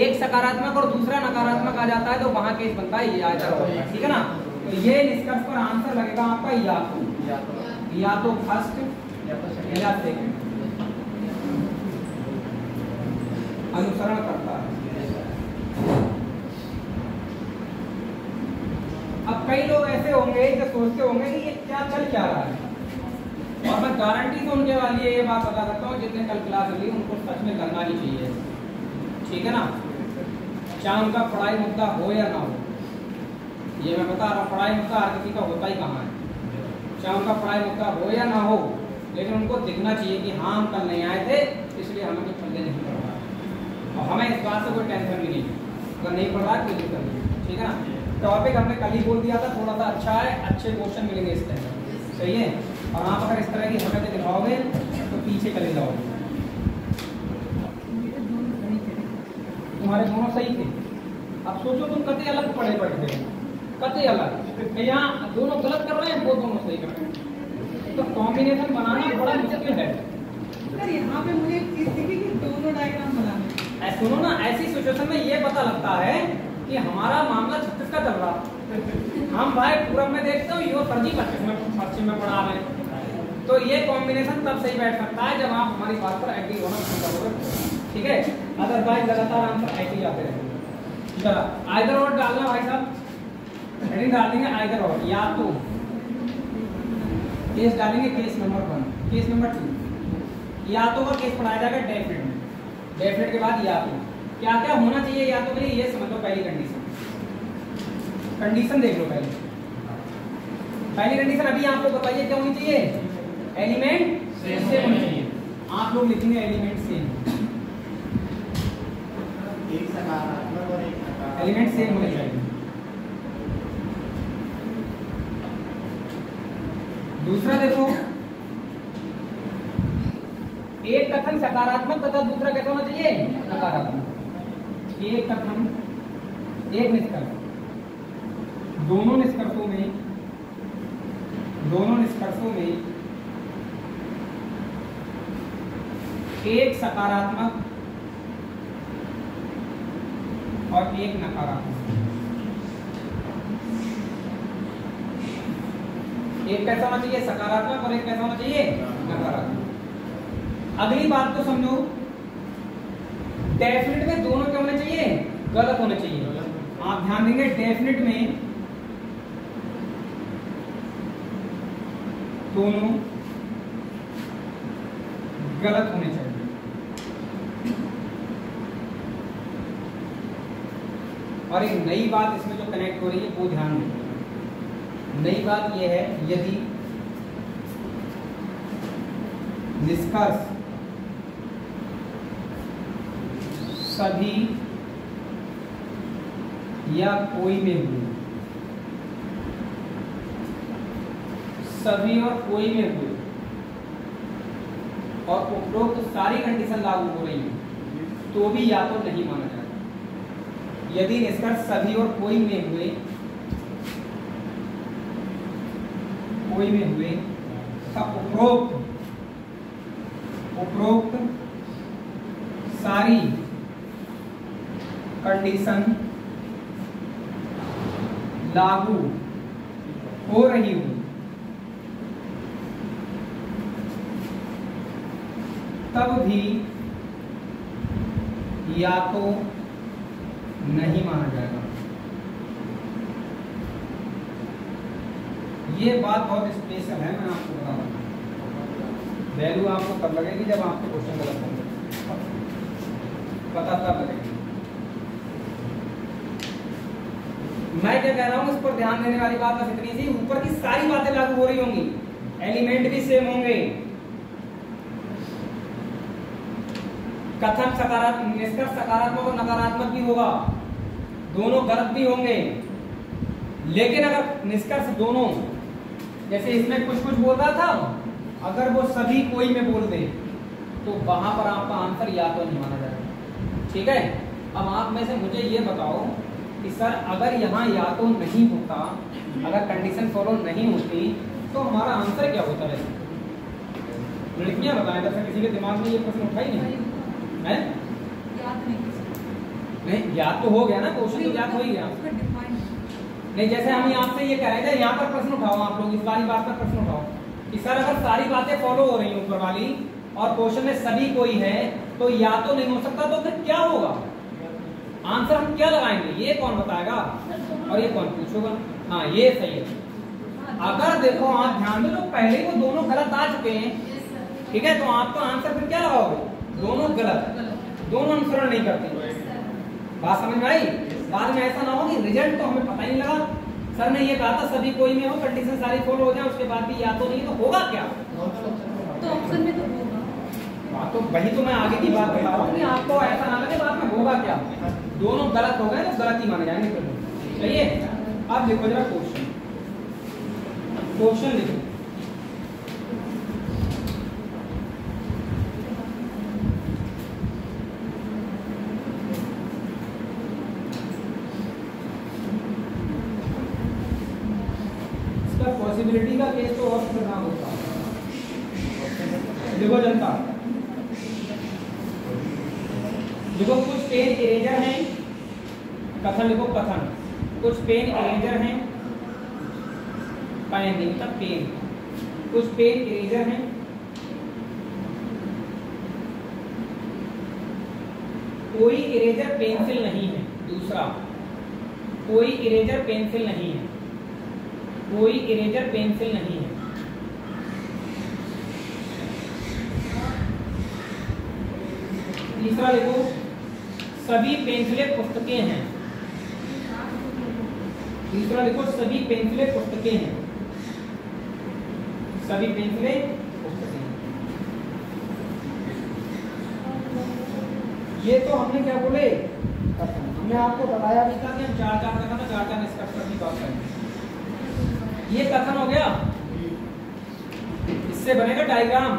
एक सकारात्मक और दूसरा नकारात्मक आ जाता है तो वहां केस बनता है ये आ जाता है, ठीक है ना। तो ये निष्कर्ष पर आंसर लगेगा आपका या तो फर्स्ट या सेकंड, अनुसरण करता है। अब कई लोग ऐसे होंगे जो सोचते होंगे कि ये क्या चल क्या रहा है, और मैं गारंटी तो उनके वाली ये बात बता सकता हूँ, जितने कल क्लास ली उनको सच में करना ही चाहिए, ठीक है ना। चाहे उनका पढ़ाई मुद्दा हो या ना हो, ये मैं बता रहा हूँ, पढ़ाई मुद्दा हर किसी का होता ही कहाँ है, चाहे उनका पढ़ाई मुद्दा हो या ना हो, लेकिन उनको दिखना चाहिए कि हाँ हम कल नहीं आए थे इसलिए हमें कुछ पढ़ने नहीं पड़ रहा, और हमें इस बात से कोई टेंशन भी नहीं है, अगर नहीं पढ़ रहा है कोई दिक्कत नहीं। ठीक है ना, टॉपिक हमने कल ही बोल दिया था, थोड़ा सा अच्छा है, अच्छे क्वेश्चन मिलेंगे इस टाइम, सही है। और आप अगर इस तरह की हरकतें दिखाओगे तो पीछे चले जाओगे। तुम्हारे दोनों सही थे, अब सोचो तुम कते अलग पढ़े बैठे हो, कते अलग, यहाँ दोनों गलत कर रहे हैं, वो दोनों सही कर रहे हैं, तो कॉम्बिनेशन बनाना बड़ा मुश्किल है। सर यहाँ पे मुझे एक चीज दिखी कि दोनों डायग्राम बनाने। सुनो ना, ऐसी सिचुएशन में ये पता लगता है कि हमारा मामला 36 का चल रहा, हम भाई पूरब में देखते हो यो फर्जी 25 में पढ़ा रहे हैं, तो ये कॉम्बिनेशन तब सही बैठ सकता है जब आप हमारी बात पर एग्री होना शुरू करोगे। ठीक है, अदरवाइज लगातार आंसर ऐसे ही आते रहेंगे। चलो आइदर और डालना भाई साहब, हेडिंग डाल देंगे आइदर और, या तो केस डालेंगे केस नंबर 1, केस नंबर 2, या तो का केस पढ़ाया जाएगा डेफिनेट में, डेफिनेट के बाद या तो क्या क्या होना चाहिए या तो के लिए ये समझ लो। पहली कंडीशन देख लो, पहली कंडीशन अभी आपको बताइए क्या होनी चाहिए, एलिमेंट सेम होनी चाहिए। आप लोग लिखेंगे एलिमेंट सेम, एक सकारात्मक और एक नकारात्मक, एलिमेंट सेम होने चाहिए। दूसरा देखो, एक कथन सकारात्मक तथा दूसरा कैसा होना चाहिए, नकारात्मक। एक कथन एक निष्कर्ष, दोनों निष्कर्षों में एक सकारात्मक और एक नकारात्मक, एक कैसा होना चाहिए सकारात्मक और एक कैसा होना चाहिए नकारात्मक। अगली बात तो समझो, डेफिनेट में दोनों क्या होने चाहिए, गलत होने चाहिए। आप ध्यान देंगे डेफिनेट में दोनों गलत होने चाहिए। और एक नई बात इसमें जो कनेक्ट हो रही है वो ध्यान दें। नई बात यह है, यदि निष्कर्ष सभी या कोई में हुए, सभी और कोई में हुए और उपरोक्त सारी कंडीशन लागू हो रही है तो भी या तो नहीं माना जाएगा। यदि निष्कर्ष सभी और कोई में हुए, तब उपरोक्त सारी कंडीशन लागू हो रही हो तब भी या तो नहीं माना जाएगा। ये बात बहुत स्पेशल है, मैं आपको बता रहा हूँ। वैल्यू आपको कब लगेगी जब आपके क्वेश्चन गलत होंगे, पता तब लगेगी। मैं क्या कह रहा हूँ, इस पर ध्यान देने वाली बात बस इतनी सी, ऊपर की सारी बातें लागू हो रही होंगी, एलिमेंट भी सेम होंगे, कथन सकारात्मक, निष्कर्ष सकारात्मक और नकारात्मक भी होगा, दोनों गलत भी होंगे। लेकिन अगर निष्कर्ष दोनों, जैसे इसमें कुछ बोल रहा था, अगर वो सभी कोई में बोल दे तो वहां पर आपका आंसर या तो नहीं माना जाएगा। ठीक है, अब आप में से मुझे ये बताओ कि सर अगर यहाँ या तो नहीं होता, अगर कंडीशन फॉलो नहीं होती तो हमारा आंसर क्या होता है? लड़कियां बताएं, जैसे किसी के दिमाग में ये प्रश्न उठा ही नहीं है? नहीं, याद तो हो गया ना, क्वेश्चन तो याद हो ही गया। नहीं, जैसे हम आपसे ये कह रहे थे, यहाँ पर प्रश्न उठाओ, आप लोग इस वाली बात पर प्रश्न उठाओ कि सर अगर सारी बातें फॉलो हो रही ऊपर वाली और क्वेश्चन में सभी कोई है तो या तो नहीं हो सकता, तो फिर क्या होगा? आंसर हम क्या लगाएंगे, ये कौन बताएगा और ये कौन पूछेगा? हाँ, ये सही है। अगर देखो आप ध्यान दो, तो पहले ही वो दोनों गलत आ चुके हैं, ठीक है, तो आपका आंसर फिर क्या लगाओगे? दोनों गलत, दोनों अनुसरण नहीं करते। बात समझ में आई? बाद में ऐसा ना हो कि रिजल्ट तो हमें पता ही नहीं लगा, सर ने ये कहा था सभी कोई में हो, कंडीशन सारी फॉलो हो जाए, उसके बाद भी या तो नहीं तो होगा क्या? तो ऑप्शन में तो होगा। तो वही तो मैं आगे की बात बता रहा हूँ कि आपको ऐसा ना लगे बाद में होगा क्या। दोनों गलत हो गए तो गलत ही माने जाएंगे। चलिए अब लिखो जरा क्वेश्चन, क्वेश्चन लिखो। इसका पॉसिबिलिटी का केस तो और खतरनाक होता है। देखो जनता, देखो कुछ पेन इरेजर हैं, कथन लिखो कथन, कुछ पेन इरेजर हैं, पेन नहीं मतलब पेन, कुछ पेन इरेजर हैं, कोई इरेजर पेंसिल नहीं है। दूसरा, कोई इरेजर पेंसिल नहीं है, कोई इरेजर पेंसिल नहीं है। तीसरा लिखो सभी पेंसिलें पुस्तकें हैं। तीसरा लिखो सभी पेंसिलें पुस्तकें हैं, सभी पेंसिलें पुस्तकें हैं। ये तो हमने क्या बोले, हमने आपको बताया भी था कि हम चार निष्कर्ष की बात करेंगे। ये कथन हो गया, इससे बनेगा डायग्राम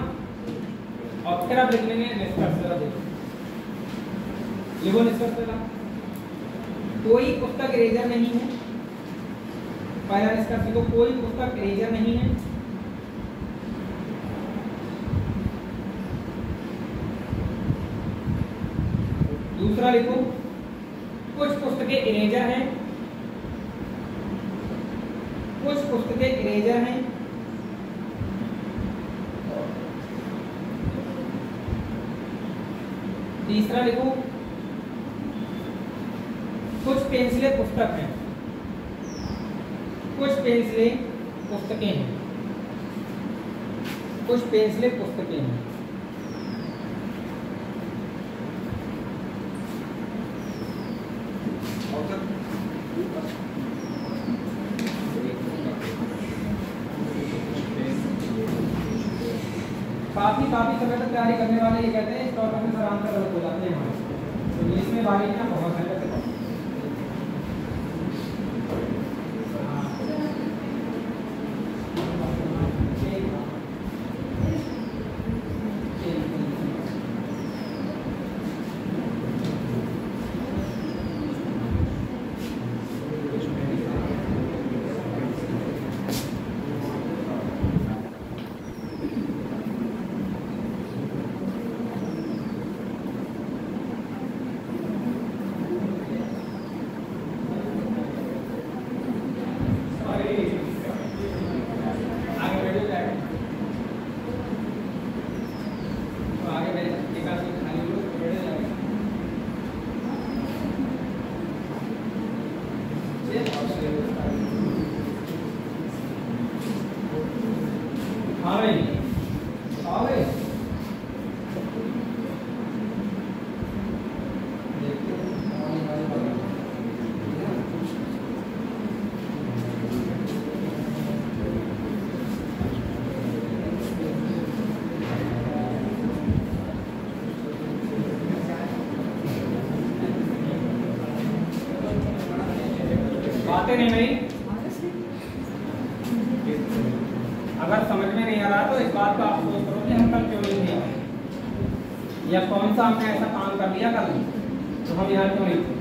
और फिर आप लिख लेंगे निष्कर्ष। देखो लिखो निष्कर्ष का, कोई पुस्तक इरेजर नहीं है। पहला निष्कर्ष लिखो, कोई पुस्तक इरेजर नहीं है। दूसरा लिखो कुछ पुस्तकें इरेजर हैं, कुछ पुस्तकें इरेजर हैं। तीसरा लिखो कुछ पेंसिलें पुस्तक हैं, कुछ पेंसिलें पुस्तकें हैं, कुछ पेंसिलें पुस्तकें हैं। काफी समय तक तैयारी करने वाले ये कहते हैं इस टॉपिक में आराम से गलत हो जाते हैं हमारे, तो इंग्लिश में बारीकियां बहुत है। बातें नहीं भाई, अगर समझ में नहीं आ रहा तो इस बात का आप सोच करो कि हम कल क्यों नहीं दिया, या कौन सा हमने ऐसा काम कर दिया कल तो हम यहाँ क्यों नहीं थे।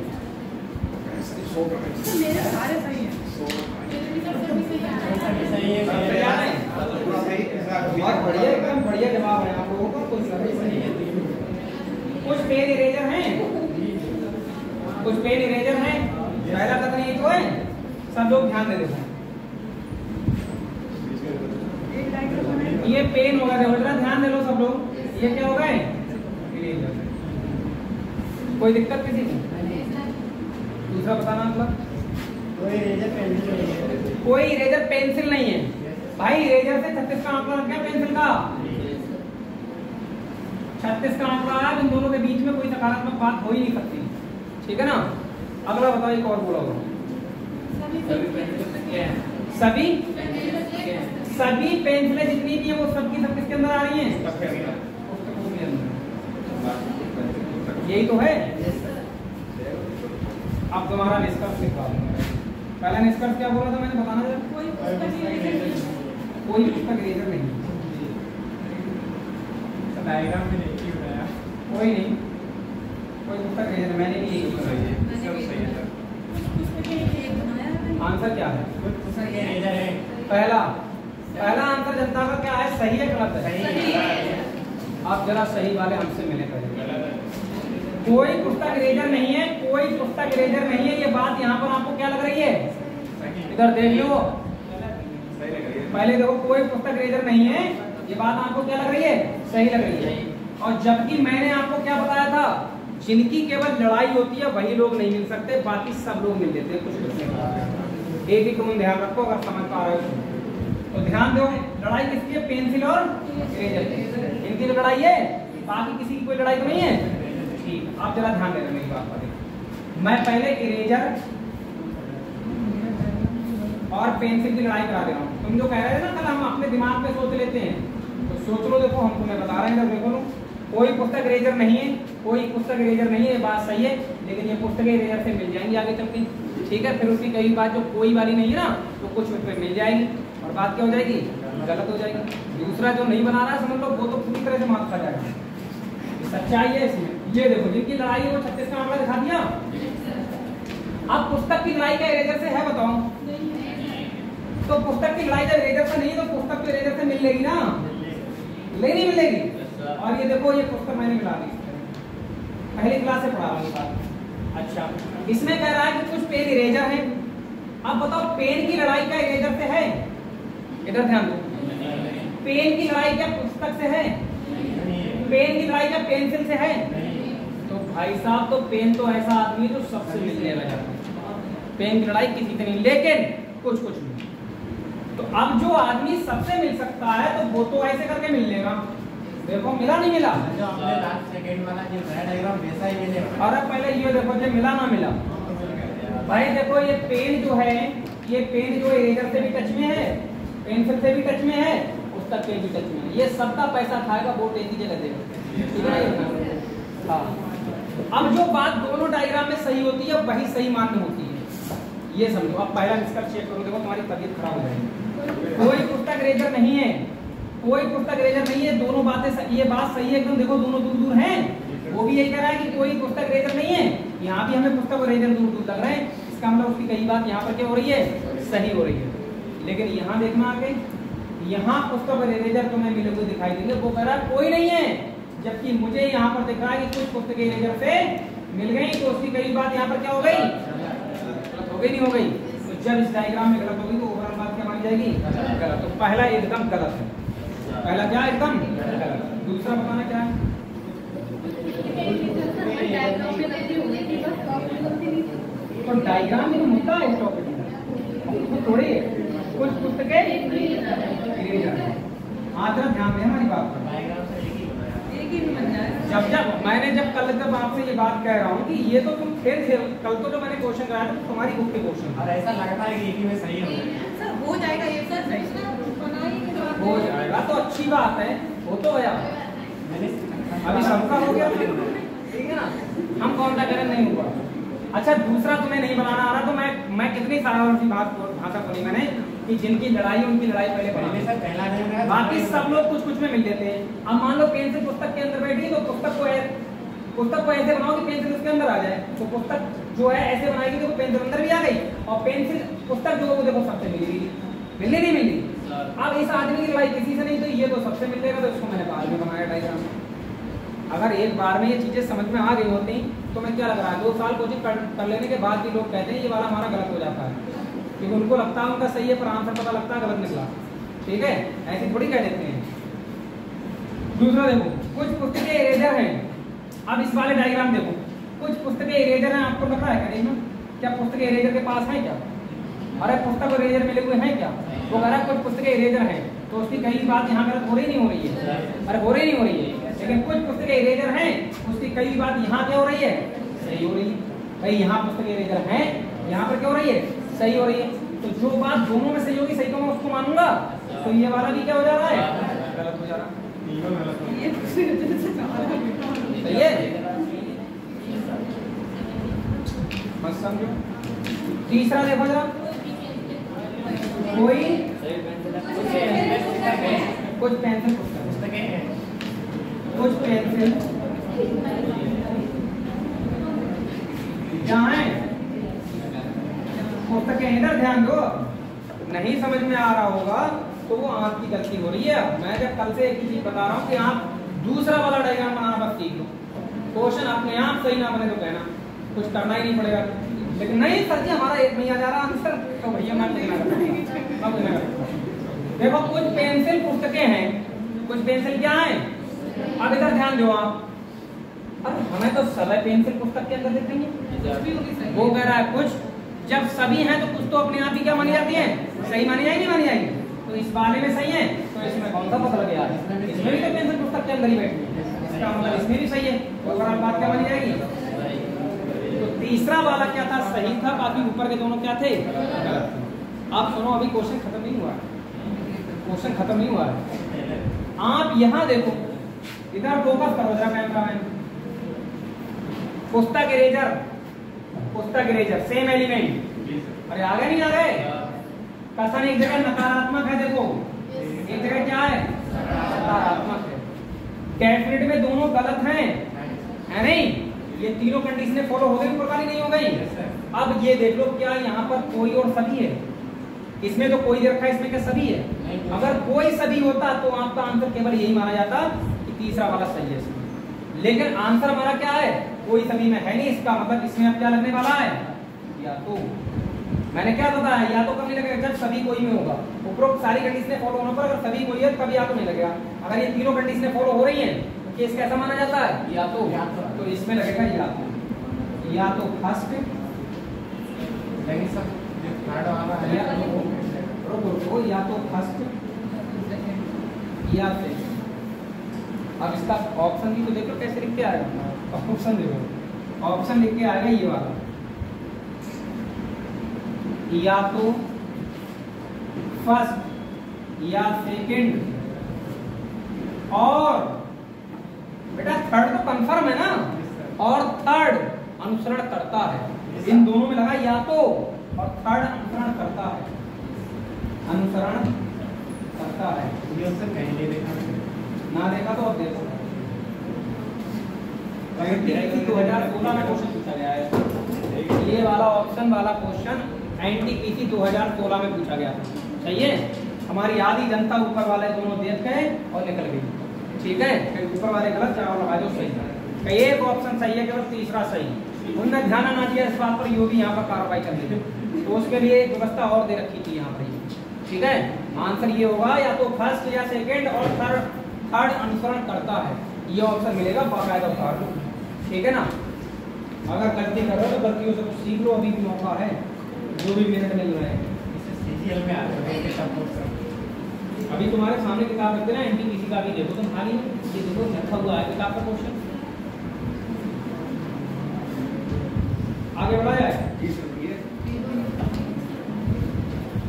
मेरे सारे सही हैं। बहुत बढ़िया, एकदम बढ़िया जवाब है आप लोगों का, कुछ सही है। कुछ पेन इरेजर हैं, कुछ पेन इरेजर हैं। पहला कथन ये तो है, सब लोग ध्यान दे देते हैं। ये पेन होगा, देखो जरा ध्यान दे लो सब लोग, ये क्या होगा इरेजर। कोई दिक्कत किसी को? दूसरा बताना मतलब कोई इरेजर पेंसिल नहीं है। भाई इरेजर से 36 का आंकड़ा लग गया, पेंसिल का 36 का आंकड़ा आया, इन दोनों के बीच में कोई सकारात्मक बात हो ही नहीं सकती, ठीक है ना। अगला बताओ, एक और बोला होगा। सभी सभी पेंसिलें जितनी भी है वो सबकी सब किसके अंदर आ रही हैं? पुस्तकों के अंदर। यही तो है। अब तुम्हारा निष्कर्ष लिखवा दूंगा। पहला निष्कर्ष क्या बोला था मैंने, बताना जरा। कोई पुस्तक इरेजर नहीं। डायग्राम में नहीं बनाया, कोई नहीं, कोई पुस्तक इरेजर मैंने भी यही बताया। आंसर क्या है? पहला आंसर जनता का क्या है? सही है गलत है? आप जरा सही वाले हमसे मिले पहले। कोई पुस्तक इरेजर नहीं है, कोई पुस्तक इरेजर नहीं है। ये बात यहाँ पर आपको क्या लग रही है? इधर देख लो, पहले देखो, कोई पुस्तक इरेजर नहीं है, ये बात आपको क्या लग रही है? सही लग रही है। और जबकि मैंने आपको क्या बताया था, जिनकी केवल लड़ाई होती है वही लोग नहीं मिल सकते, बाकी सब लोग मिल लेते हैं। कुछ एक ही तुम ध्यान रखो, अगर समझ पा रहे हो तो ध्यान दो। लड़ाई किसकी है? पेंसिल और इरेजर की। इनकी जो लड़ाई है, बाकी किसी की कोई लड़ाई तो नहीं है। ठीक, आप जरा ध्यान देना मेरी बात पर। मैं पहले इरेजर और पेंसिल की लड़ाई करा दे रहा हूँ। तुम जो कह रहे थे ना कल, हम अपने दिमाग में सोच लेते हैं, तो सोच लो। देखो हम तुम्हें बता रहे हैं, देखो कोई पुस्तक इरेजर नहीं है, कोई पुस्तक इरेजर नहीं है, ये बात सही है। लेकिन ये पुस्तकें इरेजर से मिल जाएंगी आगे चल के, ठीक है। फिर उसकी कई बात जो कोई वाली नहीं है ना, तो कुछ उसमें मिल जाएगी और बात क्या हो जाएगी? गलत हो जाएगी। दूसरा जो नहीं बना रहा है, समझ लो वो तो पूरी तरह से माफ खा जाएगा। सच्चाई है इसमें। ये देखो, जिनकी लड़ाई है वो 36 का आंकड़ा दिखा दिया। अब पुस्तक की लड़ाई का इरेजर से है, बताओ? तो पुस्तक की लड़ाई जब इरेजर से नहीं, तो पुस्तक तो इरेजर से मिल लेगी ना? नहीं मिलेगी। और ये देखो, ये पुस्तक मैंने मिला दी, पहली क्लास से पढ़ा रहा हूँ बात। अच्छा, इसमें कह रहा है कि कुछ पेन इरेजर है। अब बताओ, पेन की लड़ाई का इरेजर से है? इधर ध्यान दो, पेन की लड़ाई क्या पुस्तक से है? पेन की लड़ाई क्या पेंसिल से है? तो भाई साहब, तो पेन तो ऐसा आदमी जो सबसे मिलने लगा जाता है। पेन की लड़ाई किसी से नहीं, लेकिन कुछ नहीं। तो अब जो आदमी सबसे मिल सकता है, तो वो तो ऐसे करके मिल लेगा। देखो, मिला नहीं मिला? जो हमने लास्ट सेकंड वाला जो डायग्राम वैसा ही मिलेगा। और अब पहले ये देखो, जो मिला ना मिला। भाई देखो, ये पेन जो है, ये पेन जो इरेजर से भी टच में है, पेंसिल से भी टच में है, पुस्तक के भी टच में है। ये सबका पैसा खाएगा, वोट एक ही जगह देगा, ठीक है? हाँ। अब जो बात दोनों डायग्राम में सही होती है, वही सही मान्य होती है। ये समझो। अब पहला निष्कर्ष चेक करो, देखो तुम्हारी तबीयत खराब हो जाएगी। कोई पुस्तक इरेजर नहीं है, कोई पुस्तक इरेजर नहीं है। दोनों बातें, ये बात सही है एकदम। देखो, दोनों दूर दूर हैं। वो भी यही कह रहा है कि कोई पुस्तक इरेजर नहीं है। यहाँ भी हमें पुस्तक और इरेजर दूर दूर लग रहे हैं। इसका मतलब उसकी कई बात यहाँ पर क्या हो रही है? सही हो रही है। लेकिन यहाँ देखना आगे, यहाँ पुस्तक और इरेजर तुम्हें मिले हुए दिखाई देंगे। वो कह रहा है कोई नहीं है, जबकि मुझे यहाँ पर दिख रहा है कि कुछ पुस्तकें इरेजर से मिल गई। तो उसकी कई बात यहाँ पर क्या हो गई? गलत हो गई, नहीं हो गई? तो जब इस डायग्राम में गलत होगी, तो ओवरऑल बात क्या मानी जाएगी? गलत। तो पहला एकदम गलत है। पहला क्या? एकदम गलत। दूसरा बताना क्या है? तो डायग्राम में मुद्दा है इस टॉपिक में, थोड़ी है। कुछ पुस्तकें इरेजर है। हाँ, जरा ध्यान दें हमारी बात पर। जब कल आपसे ये बात कह रहा हूँ कि ये तो तुम फिर से कल तो जो मैंने क्वेश्चन कराया था, तुम्हारी बुक के क्वेश्चन, और ऐसा लगता है कि एक ही में सही हो जाएगा। ये सर हो जाएगा तो अच्छी बात है। हो तो गया, अभी सबका हो गया, ठीक है ना? हम कौन सा करें? नहीं हुआ। अच्छा, दूसरा तुम्हें नहीं बनाना आ रहा, तो मैं कितनी साधारण सी भाषा बोली मैंने कि जिनकी लड़ाई उनकी लड़ाई पहले बना, बाकी सब लोग कुछ में मिल लेते हैं। अब मान लो पेंसिल पुस्तक के अंदर बैठी, तो पुस्तक को ऐसे बनाओ कि पेंसिल उसके अंदर आ जाए। तो पुस्तक जो है ऐसे बनाएगी तो पेंसिल अंदर भी आ गई, और पेंसिल पुस्तक जो वो देखो सबसे मिली नहीं मिली। अब इस आदमी की लड़ाई किसी से नहीं, तो ये तो सबसे मिलेगा। तो इसको मैंने बाद में बनाया डायग्राम। अगर एक बार में ये चीजें समझ में आ गई होती, तो मैं क्या लग रहा है 2 साल कोचिंग कर लेने के बाद भी लोग कहते हैं ये वाला हमारा गलत हो जाता है, क्योंकि उनको लगता है उनका सही है, पर आंसर पता लगता है गलत निकला। ठीक है, ऐसे थोड़ी कह देते हैं। दूसरा देखो, कुछ पुस्तकें इरेजर हैं। अब इस वाले डायग्राम देखो, कुछ पुस्तकें इरेजर हैं। आपको लग रहा है क्या पुस्तकें इरेजर के पास हैं क्या? अरे पुस्तक और इरेजर मिले हुए हैं क्या? वो कह रहा है कुछ पुस्तकें इरेजर हैं, तो उसकी कई बात यहाँ गलत हो रही नहीं हो रही है? अरे हो रही नहीं हो रही है। लेकिन कुछ पुस्तकें इरेजर हैं, उसकी कई बात यहाँ क्या हो रही है? सही हो रही है। भाई यहाँ पुस्तकें इरेजर हैं, यहाँ पर क्या हो रही है? सही हो रही है। तो जो बात दोनों में सही होगी, सही तो मैं उसको मानूंगा, तो ये वाला भी क्या हो जा रहा है, गलत हो जा रहा है। ये सही है, मत समझो। तीसरा देखो जरा, कोई कुछ पेंसिल पुस्तकें हैं। कुछ पेंसिल जहाँ है पुस्तकें, इधर ध्यान दो, नहीं समझ में आ रहा होगा तो वो आपकी गलती हो रही है। मैं जब कल से एक ही चीज बता रहा हूँ कि आप दूसरा वाला डायग्राम बनाना बस सीख लो, क्वेश्चन अपने आप सही ना बने तो कहना, कुछ करना ही नहीं पड़ेगा। लेकिन नहीं सर जी हमारा एक नहीं आ जा रहा आंसर, तो भैया मैं देखो कुछ पेंसिल पुस्तकें हैं, कुछ पेंसिल क्या है, अब इधर ध्यान दो आप, अरे हमें तो सब पेंसिल पुस्तक के अंदर दिखेंगे, वो कह रहा है कुछ, जब सभी हैं तो कुछ तो अपने आप ही क्या मानी जाती है, सही मानी जाएगी, मानी जाएगी। तो इस वाले में सही है तो इसमें कौन सा पता लगे यार, इसमें भी तो पेंसिल पुस्तक के अंदर ही बैठी है, इसका मतलब इसमें भी सही है, तो अगर बात क्या मानी जाएगी। तो तीसरा वाला क्या था, सही था, बाकी ऊपर के दोनों क्या थे, गलत। आप सुनो, अभी क्वेश्चन खत्म नहीं हुआ, क्वेश्चन खत्म नहीं हुआ है। आप यहाँ देखो, इधर फोकस करो जरा कैमरामैन, पुस्तक इरेजर, पुस्तक इरेजर सेम एलिमेंट, अरे आगे नहीं आ गए, कथन एक जगह नकारात्मक है, देखो एक जगह क्या है, सकारात्मक है। डेफिनेट में दोनों गलत हैं, है नहीं, ये तीनों कंडीशनें फॉलो हो गई, प्रकार नहीं हो गई। अब ये देख लो, क्या यहाँ पर कोई और सभी है, इसमें तो कोई दे रखा है, इसमें क्या सभी है, अगर कोई सभी होता तो आपका आंसर केवल यही माना जाता कि तीसरा वाला सही है इसमें। लेकिन आंसर हमारा क्या है, कोई सभी में है नहीं, इसका मतलब इसमें अब क्या लगने वाला है, या तो मैंने क्या बताया, या तो कब नहीं लगेगा जब सभी कोई में होगा। उपरोक्त सारी कंडीशनें फॉलो होने पर अगर सभी कोई है तब या तो नहीं लगेगा। अगर ये तीनों कंडीशनें फॉलो हो रही हैं तो केस कैसा माना जाता है, या तो इसमें लगेगा या तो फर्स्ट, लेकिन सब जो थर्ड वाला है या तो फर्स्ट या सेकंड। अब इसका ऑप्शन भी तो देखो कैसे लिख के आएगा, ऑप्शन देखो, ऑप्शन लिख के आएगा ये वाला, या तो फर्स्ट या सेकंड, और बेटा थर्ड तो कंफर्म है ना, और थर्ड अनुसरण करता है, इन दोनों में लगा या तो, और थर्ड अनुसरण करता है, अनुसरण करता है। ये ऑप्शन कहीं नहीं देखा ना देखा तो अब देखो, 2016 में क्वेश्चन पूछा गया है, ये वाला ऑप्शन वाला क्वेश्चन एनटीपीसी 2016 में पूछा गया था। सही है, हमारी आधी जनता ऊपर वाले दोनों देख गए और निकल गई, ठीक है, फिर ऊपर वाले गलत, चार लगा दो सही, एक ऑप्शन सही है केवल तीसरा सही। उनने ध्यान ना दिया इस बात पर, यो भी यहाँ पर कार्रवाई कर दी, तो उसके लिए एक व्यवस्था और दे रखी थी यहाँ पर, ठीक है। आंसर ये होगा या तो फर्स्ट या सेकंड और थर्ड अनुसरण करता है, ये ऑप्शन मिलेगा बाकायदा उतार लो, ठीक है ना। अगर गलती करो तो गलतियों से कुछ सीख लो, अभी भी मौका है, जो भी मिनट मिल रहे हैं। इससे सीजीएल में आता है कि सब कुछ अभी तुम्हारे सामने किताब रखते ना, एनटीपीसी का भी देखो तुम, खाली ये देखो लिखा हुआ है किताब का क्वेश्चन, आगे बढ़ा जाए।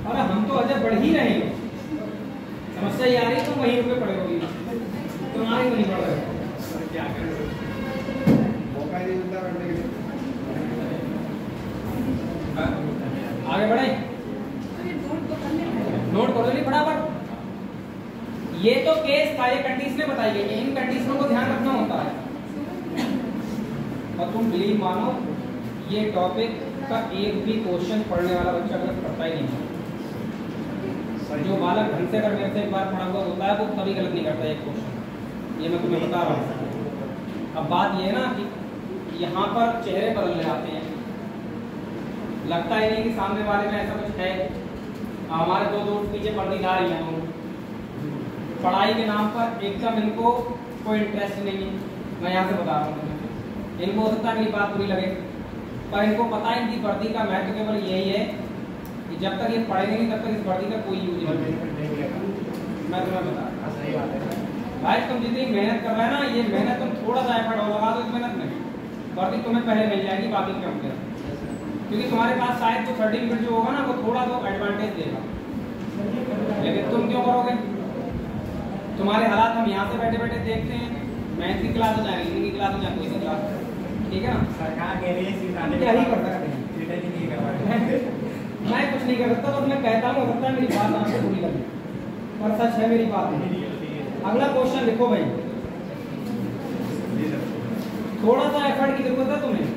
अरे हम तो अजय बढ़ ही रहे हैं, समस्या ये आ रही तुम वहीं रुके पड़े होगी, तुम्हारे को नहीं पड़ रहे, क्या करें, मौका ही नहीं मिलता करने के लिए। आगे बढ़े, नोट करो जल्दी फटाफट। ये तो केस था, ये कंडीशनें बताई गई, इन कंडीशनों को ध्यान रखना होता है, और तुम बिलीव मानो ये टॉपिक का एक भी क्वेश्चन पढ़ने वाला बच्चा अगर पढ़ता ही नहीं, जो बालक ढंग से अगर मेरे से एक बार पढ़ा हुआ होता है वो कभी गलत नहीं करता एक क्वेश्चन, ये मैं तुम्हें बता रहा हूँ। अब बात ये है ना कि यहाँ पर चेहरे बदलने आते हैं, लगता ही नहीं कि सामने वाले में ऐसा कुछ है। हमारे दो दोस्त पीछे पर्दीदार ही हैं, पढ़ाई के नाम पर एकदम इनको कोई इंटरेस्ट नहीं है, मैं यहाँ से बता रहा हूँ। इनको हो सकता है मेरी बात बुरी लगे, पर इनको पता है इनकी वर्दी का महत्व केवल यही है कि जब तक ये पढ़ेंगे नहीं तब तक इस वर्दी का कोई यूज नहीं। मैं तुम्हें बता रहा हूँ, सही बात है भाई तुम जितनी मेहनत कर रहे हैं ना, ये मेहनत तुम थोड़ा सा एफर्ट और लगा दो इस मेहनत में, वर्दी तुम्हें पहले मिल जाएगी, बाकी क्यों क्योंकि तुम्हारे पास शायद तो सर्टिफिकेट जो होगा ना वो थोड़ा तो एडवांटेज देगा, लेकिन तुम क्यों करोगे? तुम्हारे हालात हम यहाँ से बैठे बैठे देखते हैं, मैथ की क्लास हो जाए, रीजनिंग की क्लास हो जाए, कोई सी क्लास, ठीक है ना? सरकार के लिए क्या ही कर सकते हैं, नहीं करवाएंगे। मैं कुछ नहीं कर सकता, बस मैं कहता हूँ, हो सकता है मेरी बात आपसे बुरी लगे, पर सच है मेरी बात नहीं। अगला क्वेश्चन लिखो भाई, थोड़ा सा एफर्ट की जरूरत है तुम्हें,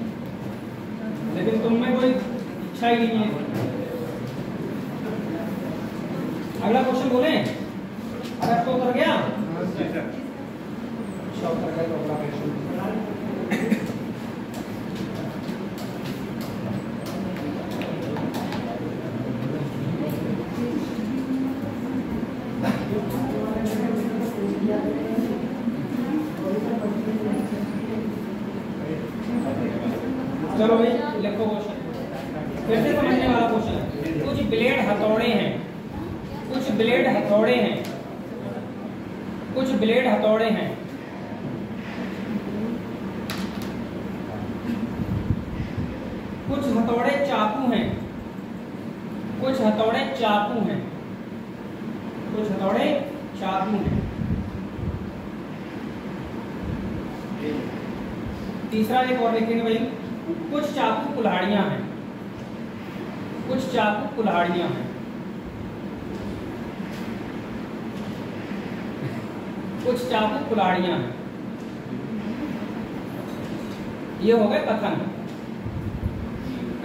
लेकिन तुम में कोई इच्छा ही नहीं है। अगला क्वेश्चन बोले, अगर तो उतर गया, अच्छा उतर गया तो अगला क्वेश्चन चलो भाई लिखो क्वेश्चन, फिर से समझने वाला क्वेश्चन है। कुछ ब्लेड हथौड़े हैं, कुछ ब्लेड हथौड़े हैं, कुछ ब्लेड हथौड़े हैं, कुछ हथौड़े चाकू हैं, कुछ हथौड़े चाकू हैं, कुछ हथौड़े चाकू हैं। तीसरा एक और लिखेंगे भाई, कुछ चाकू कुल्हाड़ियां हैं, कुछ चाकू कुल्हाड़ियां हैं, कुछ चाकू कुल्हाड़ियां हैं। ये हो गए कथन,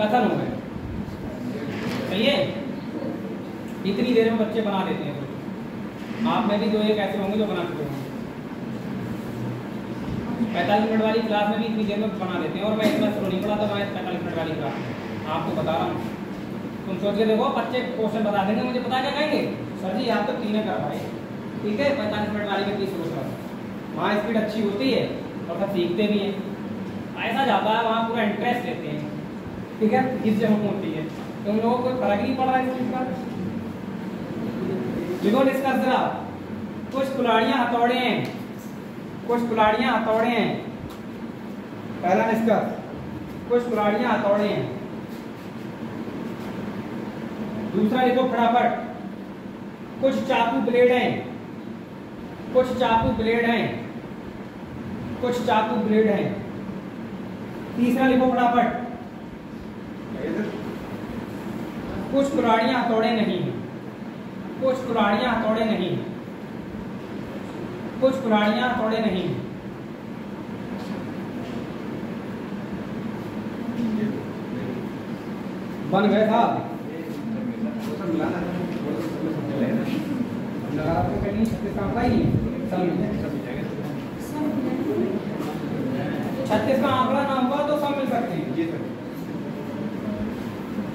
कथन हो गए, सही है? इतनी देर में बच्चे बना देते हैं, आप में भी दो एक ऐसे होंगे जो बना चुके होंगे। 45 मिनट वाली क्लास में भी इतनी देर में बना देते हैं, और मैं इतना स्लो नहीं पढ़ा था, मैं 45 मिनट वाली क्लास में आपको बता रहा हूँ। तुम सोच के देखो, बच्चे क्वेश्चन बता देंगे, मुझे पता क्या कहेंगे, सर जी आप तो 3 करवाए, ठीक है? 45 मिनट वाली में 30 सोच रहा, वहाँ स्पीड अच्छी होती है और सब सीखते भी हैं, ऐसा जाता है, वहाँ पूरा इंटरेस्ट लेते हैं, ठीक है? इस जगह होती है, तो उन लोगों को फर्क नहीं पड़ रहा है इस चीज़ का। देखो डिस्कस जरा, कुछ कुल्हाड़ियाँ हथौड़े हैं, कुछ कुल्हाड़ियाँ हथौड़े हैं, पहला निष्कर्ष, कुछ कुल्हाड़ियाँ हथौड़े हैं। दूसरा लिखो फटाफट, कुछ चाकू ब्लेड हैं, कुछ चाकू ब्लेड हैं, कुछ चाकू ब्लेड हैं। तीसरा लिखो फटाफट, कुछ कुल्हाड़ियाँ हथौड़े नहीं हैं, कुछ कुल्हाड़ियाँ हथौड़े नहीं हैं, कुछ कुल्हाड़ियाँ हथौड़े नहीं हैं। बन गए था कहीं 36 का आंकड़ा ही है, 36 का आंकड़ा ना हुआ तो सब मिल सकते हैं।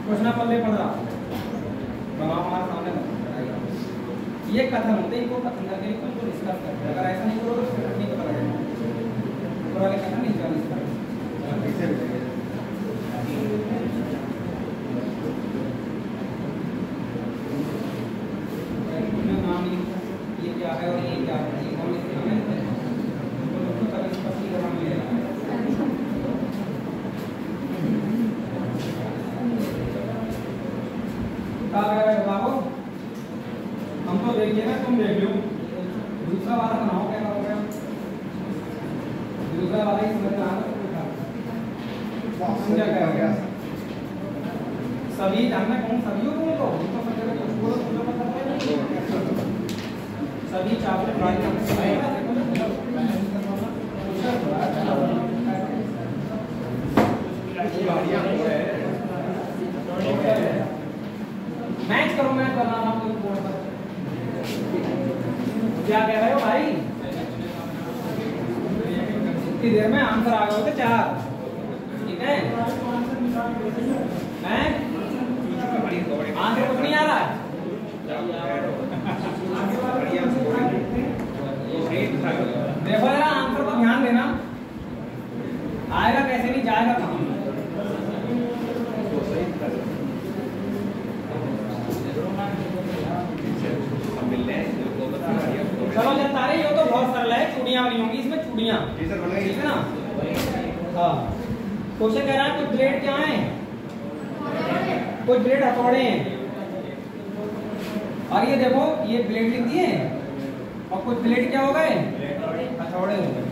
क्वेश्चन पल्ले पढ़ रहा हमारे सामने ये कथन होते हैं, इनको कथन करके लिखो, इनको डिस्कस करते हैं। अगर ऐसा नहीं करोगे तो फिर नहीं पता लगेगा, पूरा कथन नहीं चल नाम ये क्या है और ये क्या है, ये कौन लिखना है, तो तभी स्पष्टीकरण मिलेगा। हम तो देखिए ना, तुम देख लो, दूसरा वाला बनाओ, क्या करोगे? दूसरा वाला ही समझ में समझा क्या हो गया? सभी जानना कौन, सभी हो तुम तो समझ रहे हो, सभी चावल फ्राई मैच करो, मैं बना रहा हूँ बोर्ड पर। क्या कह रहे हो भाई? इतनी देर में आंसर आ गए होते 4, ठीक है? आंसर कुछ नहीं आ रहा है, देखो जरा आंसर पर ध्यान देना, आएगा कैसे नहीं, जाएगा कहाँ। चलो जनता रही हो तो बहुत सरल है, चूड़ियां नहीं होंगी इसमें, चूड़ियां, ठीक है ना? हाँ, क्वेश्चन कह रहा है कुछ ब्लेड क्या है, कुछ ब्लेड हथौड़े हैं, और ये देखो ये ब्लेड लिख दिए और कुछ ब्लेड क्या हो गए, हथौड़े हो गए।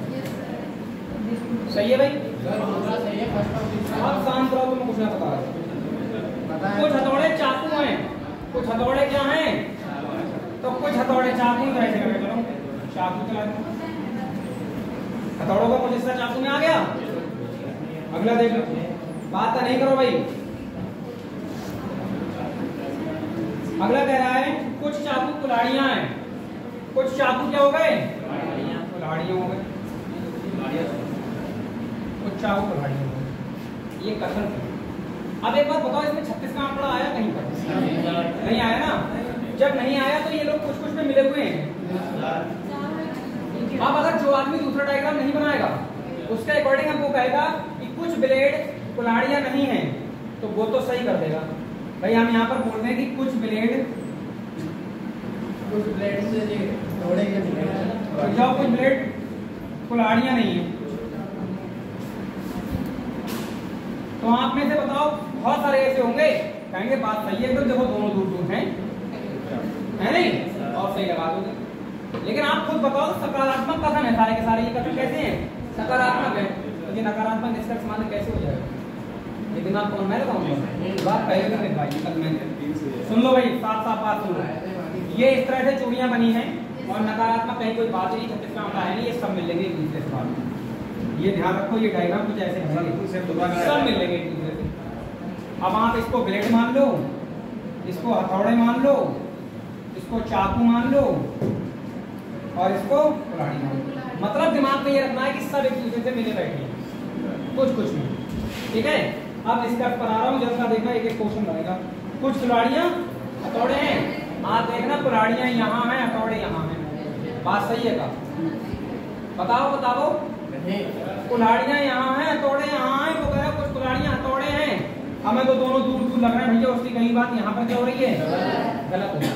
सही है भाई? आप शांत रहो, तुम्हें कुछ ना पता है। कुछ हथौड़े चाकू हैं, कुछ हथौड़े क्या हैं, तो कुछ हथौड़े चाकू में ऐसे करके चलो, चाकू चला दो, हथौड़ों का कुछ हिस्सा चाकू में आ गया। अगला देख लो, बात नहीं करो भाई। अगला कह रहा है कुछ चाकू कुल्हाड़ियां हैं, कुछ चाकू क्या हो गए, कुल्हाड़ियां हो गए, कुछ चाकू कुल्हाड़ियां हो गए। ये कथन है। अब एक बात बताओ, इसमें 36 का आंकड़ा आया कहीं पर? नहीं आया ना। जब नहीं आया तो ये लोग कुछ कुछ में मिले हुए हैं। अब अगर जो आदमी दूसरा डायग्राम नहीं बनाएगा उसके अकॉर्डिंग हमको कहेगा कि कुछ ब्लेड कुल्हाड़ियां नहीं हैं, तो वो तो सही कर देगा। भाई हम यहाँ पर बोल रहे हैं कि कुछ ब्लेड से थोड़े के जाओ, कुछ ब्लेड कुल्हाड़ियां नहीं है। तो आप में से बताओ, बहुत सारे ऐसे होंगे कहेंगे बात सही है, तो देखो दोनों दूर दूर हैं, है नहीं, और सही लगा दोगे। लेकिन आप खुद बताओ, सकारात्मक कथन है सारे के सारे, ये कथन कैसे हैं, सकारात्मक है, तो ये नकारात्मक निष्कर्ष माने कैसे हो जाएगा? लेकिन आप कौन, मैं बताऊंगा बात पहले भी नहीं भाई, कल मैंने सुन लो भाई, साफ साफ बात सुन लो। ये इस तरह से चूड़ियां बनी हैं और नकारात्मक कहीं कोई बात नहीं, 36 का आंकड़ा है नहीं, ये सब मिलेंगे एक दूसरे से। ये ध्यान रखो, ये डायग्राम कुछ ऐसे बनेंगे, सब मिलेंगे एक दूसरे से। अब आप इसको ब्लेड मान लो, इसको हथौड़े मान लो, इसको चाकू मान लो और इसको कुल्हाड़ी मान लो। मतलब दिमाग में ये रखना है कि सब एक दूसरे से मिले बैठे हैं, कुछ कुछ नहीं। ठीक है? अब निष्कर्ष पर आ रहा हूँ, जल्द देखना, एक एक क्वेश्चन बनेगा। कुछ कुल्हाड़ियां हथौड़े हैं, आप देखना कुल्हाड़ियां यहाँ हैं, हथौड़े यहाँ हैं। बात सही है का? बताओ बताओ। कुल्हाड़ियां यहाँ हैं, हथौड़े यहाँ हैं, वो कह रहा कुछ कुल्हाड़ियां हथौड़े हैं। हमें तो दोनों दूर दूर लग रहे हैं भैया, उसकी कहीं बात यहाँ पर क्या हो रही है, गलत हो रही है।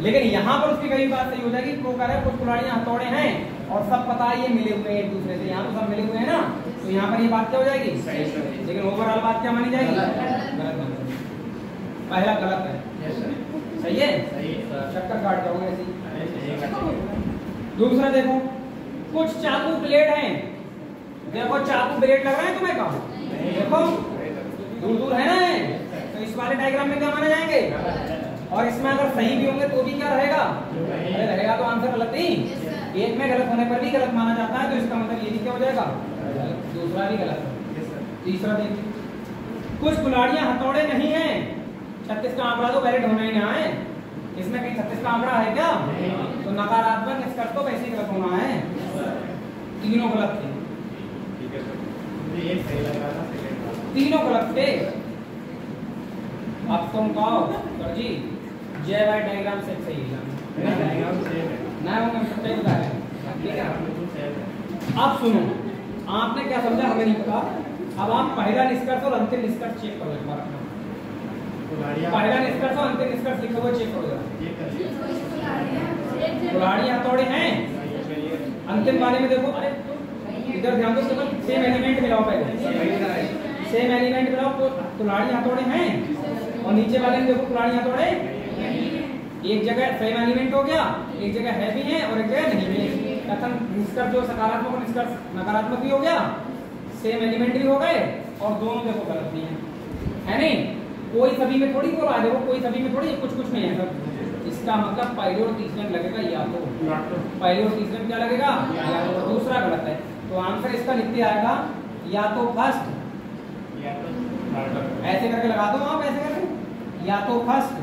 लेकिन यहाँ पर उसकी कहीं बात सही हो जाएगी। वो कह रहा है कुछ कुल्हाड़ियां हथौड़े हैं और सब पता है ये मिले हुए हैं एक दूसरे से, यहाँ तो सब मिले हुए हैं ना, तो यहाँ पर ये बात क्या हो जाएगी, लेकिन ओवरऑल बात क्या मानी जाएगी, गलत मानी जाएगी। पहला गलत है, सही है, चक्कर काट जाओगे ऐसी। दूसरा देखो, कुछ चाकू ब्लेड हैं, देखो चाकू ब्लेड लग रहा है तुम्हें कहाँ, देखो दूर दूर है ना, तो इस वाले डायग्राम में क्या माने जाएंगे, और इसमें अगर सही भी होंगे तो भी क्या रहेगा, रहेगा, तो आंसर गलत नहीं। एक में गलत होने पर भी गलत माना जाता है, तो इसका मतलब ये भी क्या हो जाएगा, दूसरा भी गलत है। तीसरा देखिए, कुछ कुल्हाड़ियां हथौड़े नहीं है, 36 का आंकड़ा तो वैलिड होना ही ना है, इसमें कहीं 36 का आंकड़ा है क्या, तो नकारात्मक निष्कर्ष तो वैसे ही गलत होना है। तीनों गलत थे, तीनों गलत थे। अब तुम कहो सर जी जय भाई डायग्राम से सही है ना, होंगे सच्चाई बता रहे हैं, ठीक है। अब सुनो, आपने क्या समझा हमें नहीं पता। अब आप पहला निष्कर्ष और अंतिम निष्कर्ष चेक करो एक बार अपना, पहला निष्कर्ष और अंतिम निष्कर्ष लिखा हुआ चेक करो जरा। कुल्हाड़ियां हथौड़े हैं, अंतिम वाले में देखो, अरे इधर ध्यान दो, सेम एलिमेंट मिलाओ, पहले सेम एलिमेंट मिलाओ, कुल्हाड़ियां हथौड़े हैं, और नीचे वाले में देखो कुल्हाड़ियां हथौड़े, एक जगह सेम एलिमेंट हो गया, एक जगह है भी है और एक जगह नहीं है। कथन निष्कर्ष जो सकारात्मक और निष्कर्ष नकारात्मक भी हो गया, सेम एलिमेंट भी हो गए, और दोनों देखो गलत भी है नहीं। कोई सभी में थोड़ी बोला, देखो कोई सभी में थोड़ी, कुछ कुछ में है सब। इसका मतलब पहले और तीसरे में लगेगा या तो, पहले और तीसरे में क्या लगेगा, या तो। दूसरा गलत है, तो आंसर इसका लिखते आएगा या तो फर्स्ट, ऐसे करके लगा दो आप, ऐसे करके, या तो फर्स्ट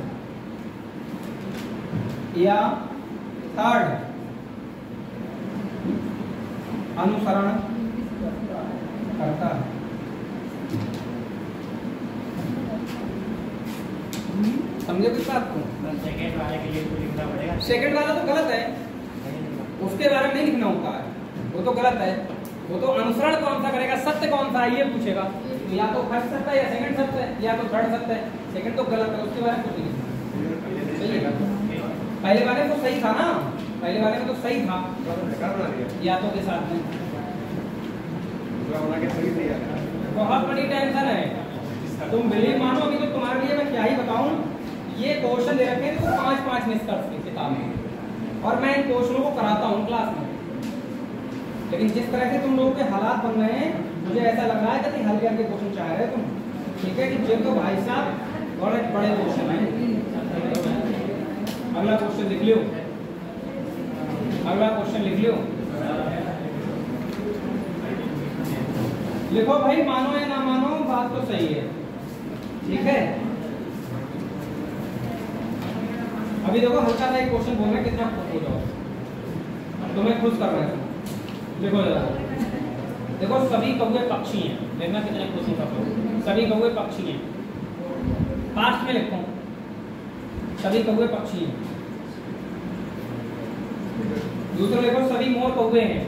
या थर्ड अनुसरण करता है। समझे किस बात को? सेकंड वाले के लिए लिखना पड़ेगा, सेकंड वाला तो गलत है, उसके बारे में नहीं लिखना होता है, वो तो गलत है। वो तो अनुसरण कौन सा करेगा, सत्य कौन सा है ये पूछेगा, तो या तो फर्स्ट सत्य है या सेकंड सत्य है या तो थर्ड सत्य है। सेकंड तो गलत है, उसके बारे में कुछ नहीं लिखना। पहले वाले में तो सही था ना, पहले वाले में तो सही था, या तो के साथ में। बहुत बड़ी टेंशन है, तुम बिलीव मानो, अभी तो तुम्हारे लिए मैं क्या ही बताऊं, ये क्वेश्चन दे रखे हैं तो 5-5 निष्कर्ष की किताब में, और मैं इन क्वेश्चनों को कराता हूं क्लास में। लेकिन जिस तरह से तुम लोगों के हालात बन रहे हैं, मुझे ऐसा लग रहा है कि हल्के हल्के क्वेश्चन चाह रहे हो तुम। ठीक है कि जो तो भाई साहब बड़े बड़े क्वेश्चन हैं। अगला क्वेश्चन लिख लियो, अगला क्वेश्चन लिख लियो। लिखो भाई, मानो या ना मानो बात तो सही है। ठीक है, अभी देखो हल्का सा एक क्वेश्चन बोल रहे हैं, कितना खुश हो जाओ, तुम्हें खुश कर रहे हैं। देखो जरा, देखो सभी कौवे पक्षी हैं, देखना कितने खुश हो जाओ। सभी कौवे पक्षी हैं, पास्ट में लिखो, सभी कौवे पक्षी हैं। दूसरा लिखो, सभी मोर कौवे हैं,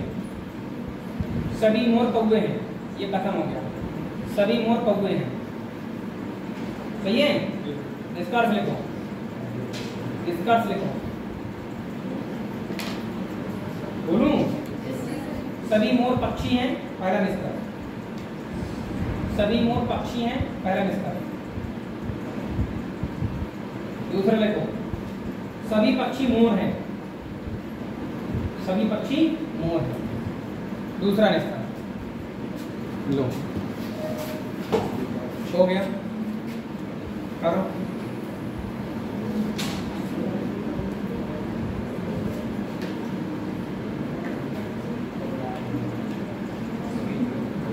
सभी मोर कौवे हैं। ये खत्म हो गया, सभी मोर कौवे हैं। सही है, निष्कर्ष लिखो, निष्कर्ष लिखो। बोलूं, सभी मोर पक्षी हैं, पहला निष्कर्ष। सभी मोर पक्षी हैं, पहला निष्कर्ष। दूसरा लिखो, सभी पक्षी मोर हैं, सभी पक्षी मोर हैं। दूसरा निष्कर्ष लो, हो गया, करो।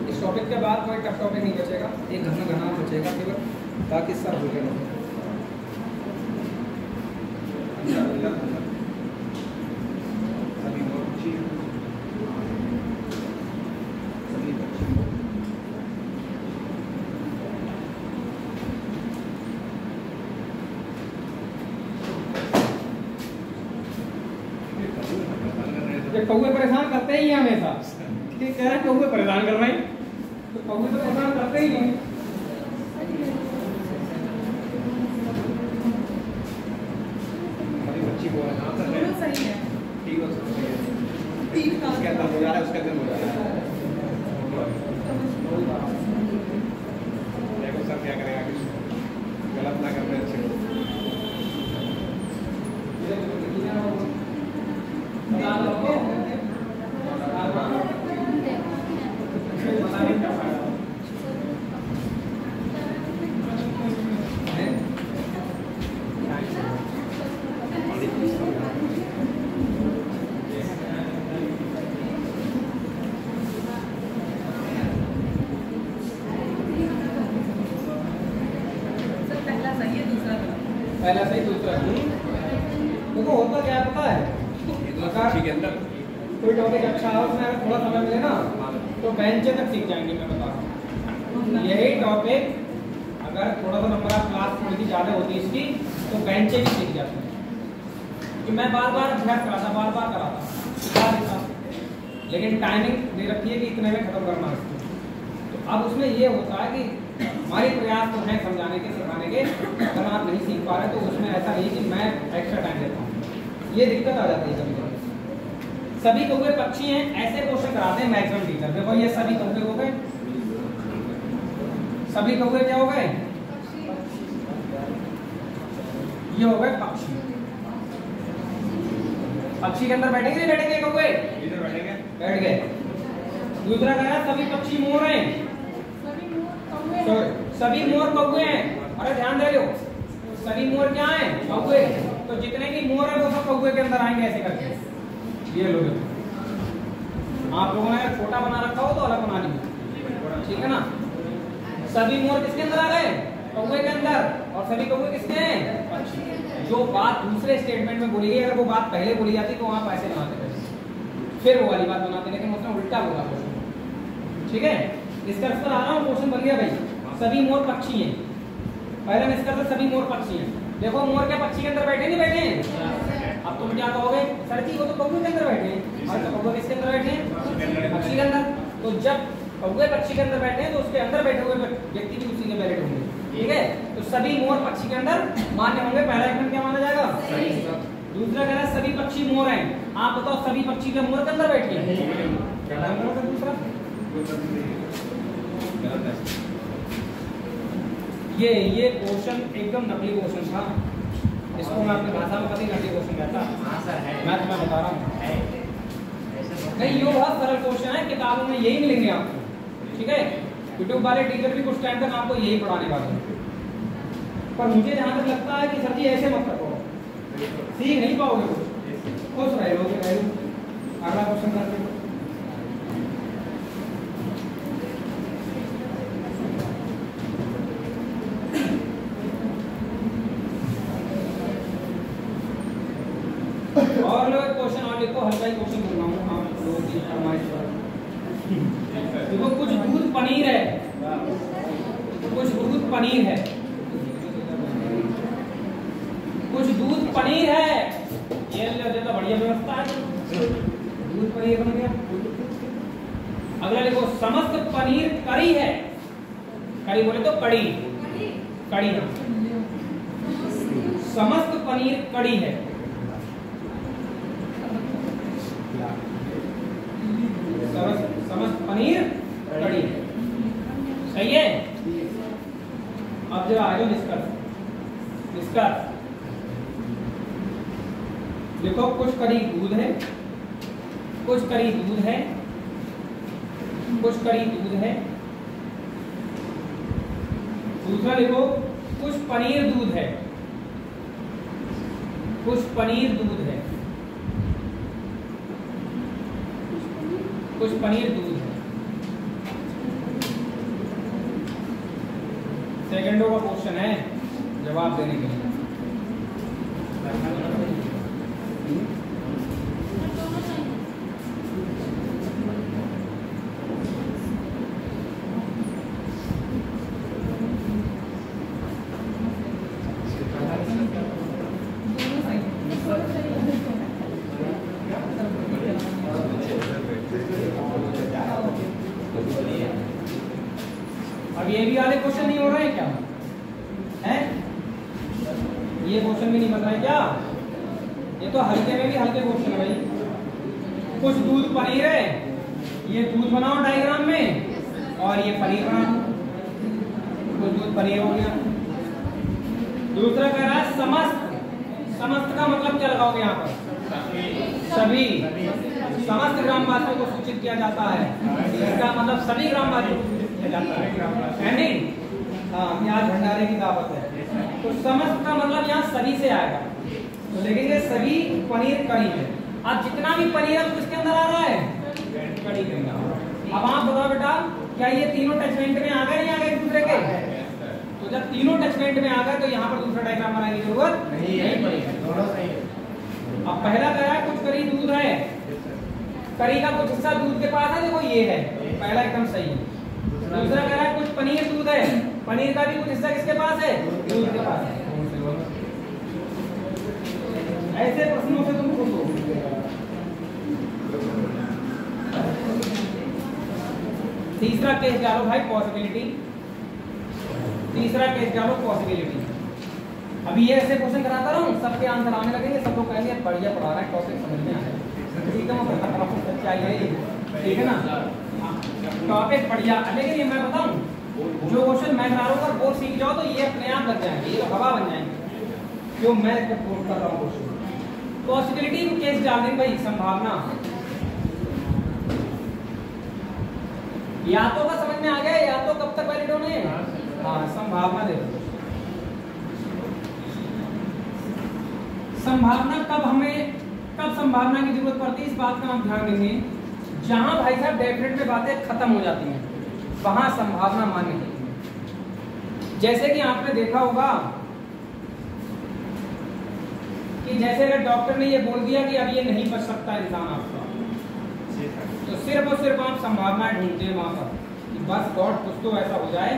इस टॉपिक के बाद कोई टफ टॉपिक नहीं बचेगा, एक घना बचेगा केवल, ताकि सब हो गया। कौवे परेशान करते ही हैं हमेशा, ठीक कह रहे हैं, कौवे परेशान कर रहे हैं, तो कौवे तो परेशान करते ही हैं। बच्ची को हाँ सर दोनों सही है। ठीक है, तीन का उसके अंदर हो जा रहा है, उसके अंदर हो जा रहा है। देखो सर क्या करेगा, कुछ गलत ना कर रहे, अच्छे पहला सही, दूसरा देखो होता क्या पता है, ठीक है अंदर कोई टॉपिक अच्छा है उसमें अगर थोड़ा समय मिले ना तो बेंच तक सीख जाएंगे। मैं बता रहा हूँ, यही टॉपिक अगर थोड़ा सा नंबर ऑफ क्लास थोड़ी सी ज़्यादा होती इसकी तो बेंचे भी सीख जाते हैं। कि मैं बार बार अभ्यास कराता, बार बार कराता, सिखा देता, लेकिन टाइमिंग दे रखी है कि इतने में खत्म करना है। तो अब उसमें ये होता है कि हमारे प्रयास तो हैं समझाने के, सिखाने के, अगर आप नहीं सीख पा रहे तो उसमें ऐसा नहीं कि मैं एक्स्ट्रा टाइम देता हूँ, ये दिक्कत आ जाती है कभी कभी। सभी कौवे पक्षी हैं, ऐसे क्वेश्चन कराते हैं मैक्सिमम टीचर। देखो ये सभी कौवे हो गए, सभी कौवे क्या हो गए, ये हो गए पक्षी। पक्षी के अंदर बैठेंगे नहीं बैठेंगे कौवे, इधर बैठेंगे, बैठ गए। दूसरा कह रहा है सभी पक्षी मोर हैं, तो सभी मोर कौवे हैं। अरे ध्यान दे लो, सभी मोर क्या हैं, कौवे। तो जितने भी मोर है वो सब कौवे के अंदर आएंगे ऐसे करके। ये लो, आप लोगों ने छोटा बना रखा हो तो अलग बना लीजिए, ठीक है ना। सभी मोर किसके अंदर आ गए, कौवे के अंदर, और सभी कौवे किसके हैं, पक्षी। जो बात दूसरे स्टेटमेंट में बोली गई, अगर वो बात पहले बोली जाती तो आप ऐसे बनाते, फिर वो वाली बात बनाते, लेकिन उसने उल्टा बोला क्वेश्चन। ठीक है, निष्कर्ष पर आ रहा हूँ, क्वेश्चन बन गया भाई। सभी मोर पक्षी हैं, पहला निष्कर्ष सभी मोर पक्षी हैं। देखो मोर क्या पक्षी के अंदर बैठे नहीं बैठे हैं। अब तुम क्या कहोगे, सर जी वो तो कौवे के अंदर बैठे हैं। और तो कौवे किसके अंदर बैठे हैं, पक्षी के अंदर। तो जब कौवे पक्षी के अंदर बैठे हैं तो उसके अंदर बैठे हुए व्यक्ति भी उसी के वैलिड होंगे। ठीक है, तो सभी मोर पक्षी के अंदर मान्य होंगे। पहला एक क्या माना जाएगा, दूसरा कह रहा है सभी पक्षी मोर हैं। आप बताओ सभी पक्षी के मोर के अंदर बैठे हैं, दूसरा ये क्वेश्चन एकदम नकली क्वेश्चन था, इसको मैं अपनी भाषा में कभी नकली क्वेश्चन कहता। हाँ सर है, मैं तुम्हें बता रहा हूँ है ऐसे नहीं, ये बहुत सरल क्वेश्चन है, किताबों में यही मिलेंगे आपको, ठीक है। यूट्यूब वाले टीचर भी कुछ टाइम तक आपको यही पढ़ाने वाले हैं, पर मुझे जहाँ तक लगता है कि सर जी ऐसे मत करो, सीख नहीं पाओगे कुछ, खुश रह लोगे। अगला क्वेश्चन करते हैं। और लोग क्वेश्चन और लिखो, हल्का ही क्वेश्चन बोल रहा हूँ आप लोगों की फरमाइश पर। देखो कुछ दूध पनीर है, कुछ दूध पनीर है, कुछ दूध पनीर है, ये तो बढ़िया व्यवस्था है, दूध पनीर बन गया। अगला लिखो समस्त पनीर कड़ी है, कड़ी बोले तो कड़ी, कड़ी ना, समस्त पनीर कड़ी है। समस्त पनीर कड़ी है, सही है। अब जब आ जाओ निष्कर्ष, निष्कर्ष देखो कुछ कड़ी दूध है, कुछ कड़ी दूध है, कुछ कड़ी दूध है। दूसरा लिखो कुछ पनीर दूध है, कुछ पनीर दूध है, कुछ पनीर दूध है। सेकंडों का क्वेश्चन है जवाब देने के लिए। अब ये भी वाले क्वेश्चन नहीं हो रहे हैं क्या? हैं? ये क्वेश्चन भी नहीं बन रहा है क्या? ये तो हल्के में भी हल्के क्वेश्चन है भाई। कुछ दूध पनीर है, ये दूध बनाओ डायग्राम में और ये पनीर बनाओ, कुछ दूध पनीर हो गया। दूसरा कह रहा है समस्त, समस्त का मतलब क्या लगाओगे यहाँ पर? सभी, समस्त ग्रामवासियों को सूचित किया जाता है, इसका मतलब सभी ग्रामवासियों को सूचित किया जाता है, नहीं? हाँ, यहाँ भंडारे की दावत है, तो समस्त का मतलब यहाँ सभी से आएगा, तो लिखेंगे सभी पनीर कड़ी है। अब जितना भी पनीर है किसके अंदर आ रहा है? कड़ी के अंदर। अब आप बताओ बेटा, क्या ये तीनों टचमेंट में आ गए, नहीं आ गए एक दूसरे के? तो जब तीनों टचमेंट में आ गए तो यहाँ पर दूसरा डायग्राम बनाने की जरूरत नहीं पड़ेगी, दोनों सही है। अब पहला कह रहा है कुछ कड़ी दूध है, कड़ी का कुछ हिस्सा दूध के पास है, देखो ये है, पहला एकदम सही है। दूसरा कह रहा है कुछ पनीर दूध है, पनीर का भी कुछ हिस्सा किसके पास है? दूध के पास है। ऐसे प्रश्नों से तुम खुश हो। तीसरा केस डालो भाई, पॉसिबिलिटी। तीसरा केस डालो पॉसिबिलिटी। अभी ये ऐसे क्वेश्चन कराता रहा हूँ, सबके आंसर आने लगेंगे, सब लोग कहेंगे बढ़िया पढ़ा रहा है, टॉपिक समझ में आया, एकदम सच्चाई है, ठीक है ना? टॉपिक बढ़िया। लेकिन ये मैं बताऊँ, जो क्वेश्चन मैं करा रहा हूँ वो सीख जाओ तो ये अपने आप लग जाएंगे, ये हवा बन जाएंगे जो मैं कोट कर रहा हूँ क्वेश्चन। पॉसिबिलिटी केस डाल देंगे भाई, संभावना। या तो का समझ में आ गया, या तो कब तक वैलिड होने? हाँ, संभावना दे दो। संभावना कब हमें, कब संभावना की जरूरत पड़ती है, इस बात का हम ध्यान देंगे। जहां भाई साहब डेफिनेट में बातें खत्म हो जाती हैं वहां संभावना मान्य होती है। जैसे कि आपने देखा होगा कि जैसे अगर डॉक्टर ने ये बोल दिया कि अब ये नहीं बच सकता इंसान आपका, तो सिर्फ और सिर्फ आप संभावनाएं ढूंढते हैं वहां पर कि बस गॉड कुछ तो ऐसा हो जाए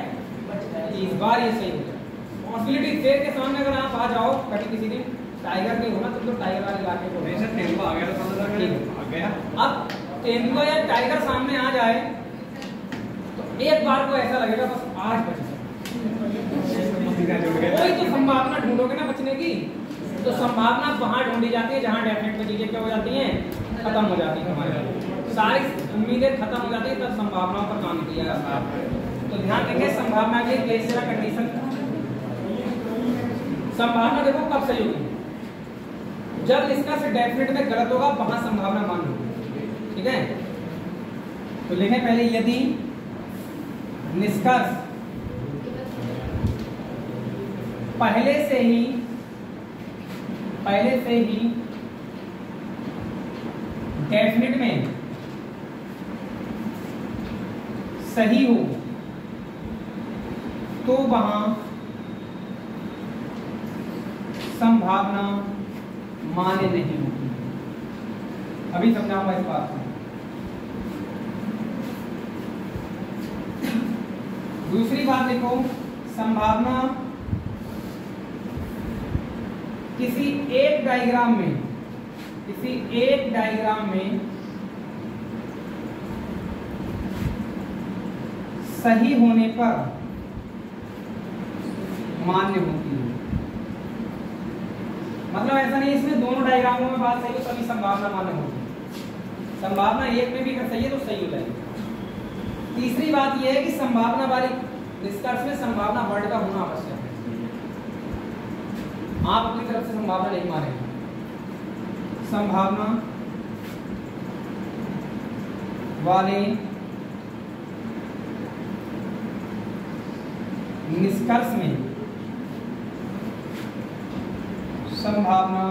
कि इस बार ये सही हो जाए। पॉसिबिलिटी देर के सामने अगर आप आ जाओ कभी किसी दिन, टाइगर नहीं होना तो टाइगर वाले इलाके को तेंदुआ आ गया तो आ गया। अब तेंदुआ या टाइगर सामने आ जाए तो एक बार को ऐसा लगेगा बस आज बच गया। कोई तो संभावना ढूंढोगे ना बचने की, तो संभावना वहां ढूंढी जाती है जहां डेफिनेट में चीजें क्या हो जाती हैं, खत्म हो जाती है, हमारी सारी उम्मीदें खत्म हो जाती है, तब संभावनाओं पर काम किया जाता है। तो ध्यान देंगे संभावना के केस कंडीशन संभावना देखो कब सही होगी, जब निष्कर्ष डेफिनेट में गलत होगा वहां संभावना मान होगी। ठीक है, तो लिखें पहले यदि निष्कर्ष पहले से ही डेफिनेट में सही हो तो वहां संभावना मान्य नहीं होगी। अभी समझाऊंगा इस बात को। दूसरी बात देखो, संभावना किसी एक डायग्राम में सही होने पर मान्य होती है। मतलब ऐसा नहीं इसमें दोनों डायग्रामों में बात सही हो तभी संभावना मान्य होगी। संभावना एक में भी अगर सही है तो सही हो जाएगी। तीसरी बात यह है कि संभावना वाली निष्कर्ष में संभावना वर्ड का होना आवश्यक है। आप अपनी तरफ से संभावना नहीं मानेंगे। संभावना वाले निष्कर्ष में संभावना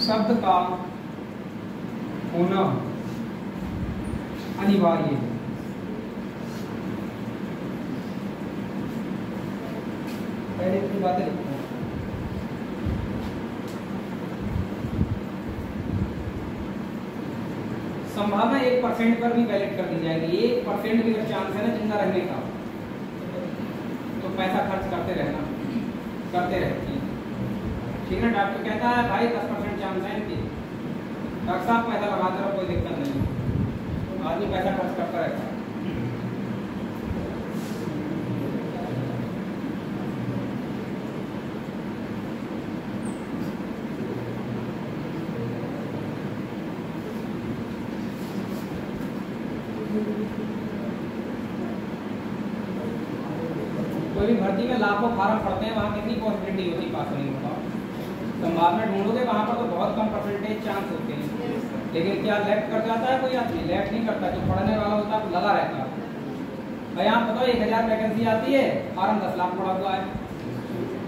शब्द का होना अनिवार्य है। पहले इतनी बातें लिखते हैं। संभावना 1% पर भी वैलिड कर दी जाएगी। 1% भी चांस है ना जिंदा रहने का, तो पैसा खर्च करते रहना, करते रहती है। ठीक है, डॉक्टर कहता है भाई 10% चांस है इनकी, डॉक्टर साहब पैसा लगाते रहो, कोई दिक्कत नहीं। आदमी पैसा खर्च करता रहता है। कोई भी भर्ती में लाखों फार्म पड़ते हैं, वहाँ कितनी पॉसिबिलिटी होती है पास होने की बताओ? संभावना ढूंढोगे वहाँ पर तो बहुत कम परसेंटेज चांस होते हैं। लेकिन क्या लेफ्ट कर जाता है कोई आदमी? लेफ्ट नहीं करता। जो पढ़ने वाला होता है लगा रहता है। भाई आप बताओ 1000 वैकेंसी आती है, फार्म 10 लाख पड़ा हुआ है।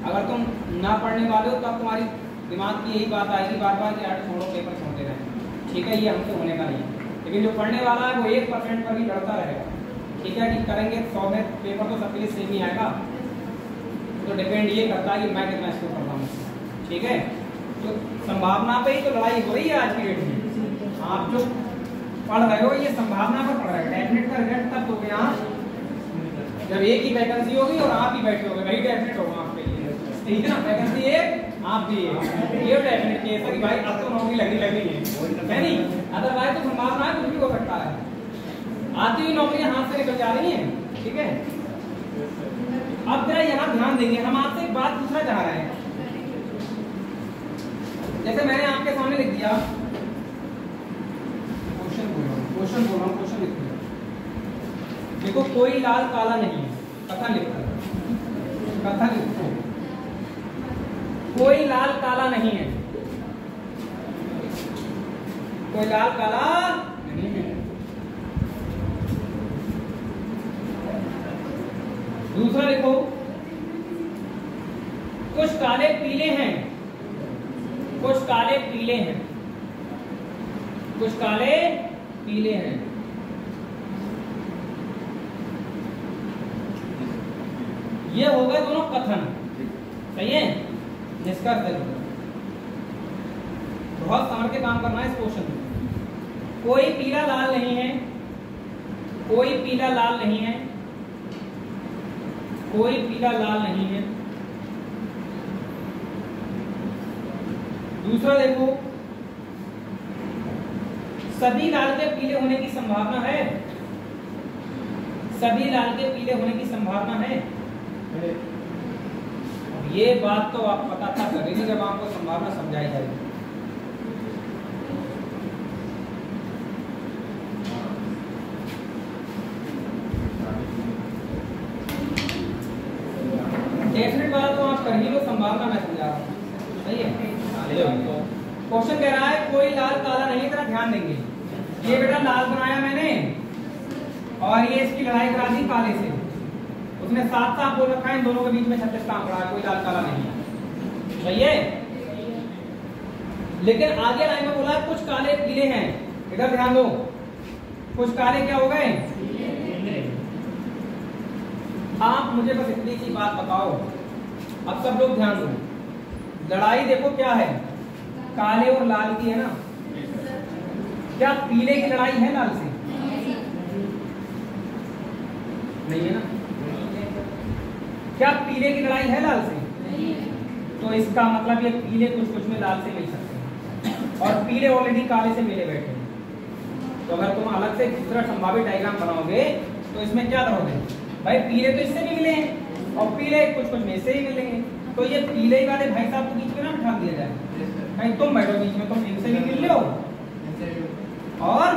अगर तुम ना पढ़ने वाले हो तब तुम्हारी दिमाग की यही बात आएगी बार बार कि यार छोड़ो, पेपर छोड़ते रहें। ठीक है, ये हमसे होने का नहीं है। लेकिन जो पढ़ने वाला है वो 1% पर भी लड़ता रहेगा। ठीक है, कि करेंगे 100 में पेपर तो सबके लिए सेम ही आएगा। तो डिपेंड ये करता है कि मैं कितना स्कोर करता हूँ। ठीक है, तो संभावना पे ही तो लड़ाई हो रही है आज की डेट में। आप जो पढ़ रहे हो ये संभावना पर पढ़ रहे हो। डेफिनेट का रिजल्ट तब दोगे आप जब एक ही वैकेंसी होगी और आप ही बैठे होगे, वही डेफिनेट होगा आपके लिए। ठीक है ना, वैकेंसी एक आप भी ये डेफिनेट केस है कि भाई अब तो नौकरी लगनी है नहीं, अदरवाइज तो संभावना है कुछ भी हो सकता है। आती हुई नौकरियां हाथ से निकल जा रही हैं। ठीक है, अब जरा यहाँ ध्यान देंगे, हम आपसे एक बात पूछना चाह रहे हैं। जैसे मैंने आपके सामने लिख दिया, क्वेश्चन बोल रहा हूँ, क्वेश्चन लिख दिया। देखो कोई लाल काला नहीं है, कथन लिखो, कथन लिखो, कोई लाल काला नहीं है, कोई लाल काला नहीं है। दूसरा देखो, कुछ काले पीले हैं, कुछ काले पीले हैं, कुछ काले पीले हैं। ये हो गए दोनों कथन, सही है। निष्कर्ष देखो, बहुत समझ के काम करना है इस क्वेश्चन में। कोई पीला लाल नहीं है, कोई पीला लाल नहीं है, कोई पीला लाल नहीं है। दूसरा देखो, सभी लाल के पीले होने की संभावना है, सभी लाल के पीले होने की संभावना है। ये बात तो आप पता था करेंगे जब आपको संभावना समझाई जाएगी। डेफिनेट वाला तो आप कर ही लो, संभावना मैं समझा रहा हूँ। सही है। क्वेश्चन कह रहा है कोई लाल काला नहीं, जरा ध्यान देंगे। ये बेटा लाल बनाया मैंने और ये इसकी लड़ाई करा दी काले से, उसने साफ साफ बोल रखा है इन दोनों के बीच में 36 काम रहा है, कोई लाल काला नहीं। सही है। लेकिन आगे लाइन में बोला कुछ काले पीले हैं, इधर ध्यान दो, कुछ काले क्या हो गए? आप मुझे बस इतनी सी बात बताओ, अब सब लोग ध्यान दो, लड़ाई देखो क्या है, काले और लाल की है ना, क्या पीले की लड़ाई है लाल से? नहीं है ना। क्या पीले की लड़ाई है लाल से? तो इसका मतलब ये पीले कुछ कुछ में लाल से मिल सकते हैं और पीले ऑलरेडी काले से मिले बैठे हैं। तो अगर तुम अलग से दूसरा संभावित डायग्राम बनाओगे तो इसमें क्या करोगे? भाई पीले तो इससे भी मिले हैं और पीले कुछ कुछ में से ही मिलेंगे, तो ये पीले वाले भाई साहब को बीच में ना बिठा दिया जाए, भाई तुम बैठो बीच में, तुम इनसे भी मिल लो और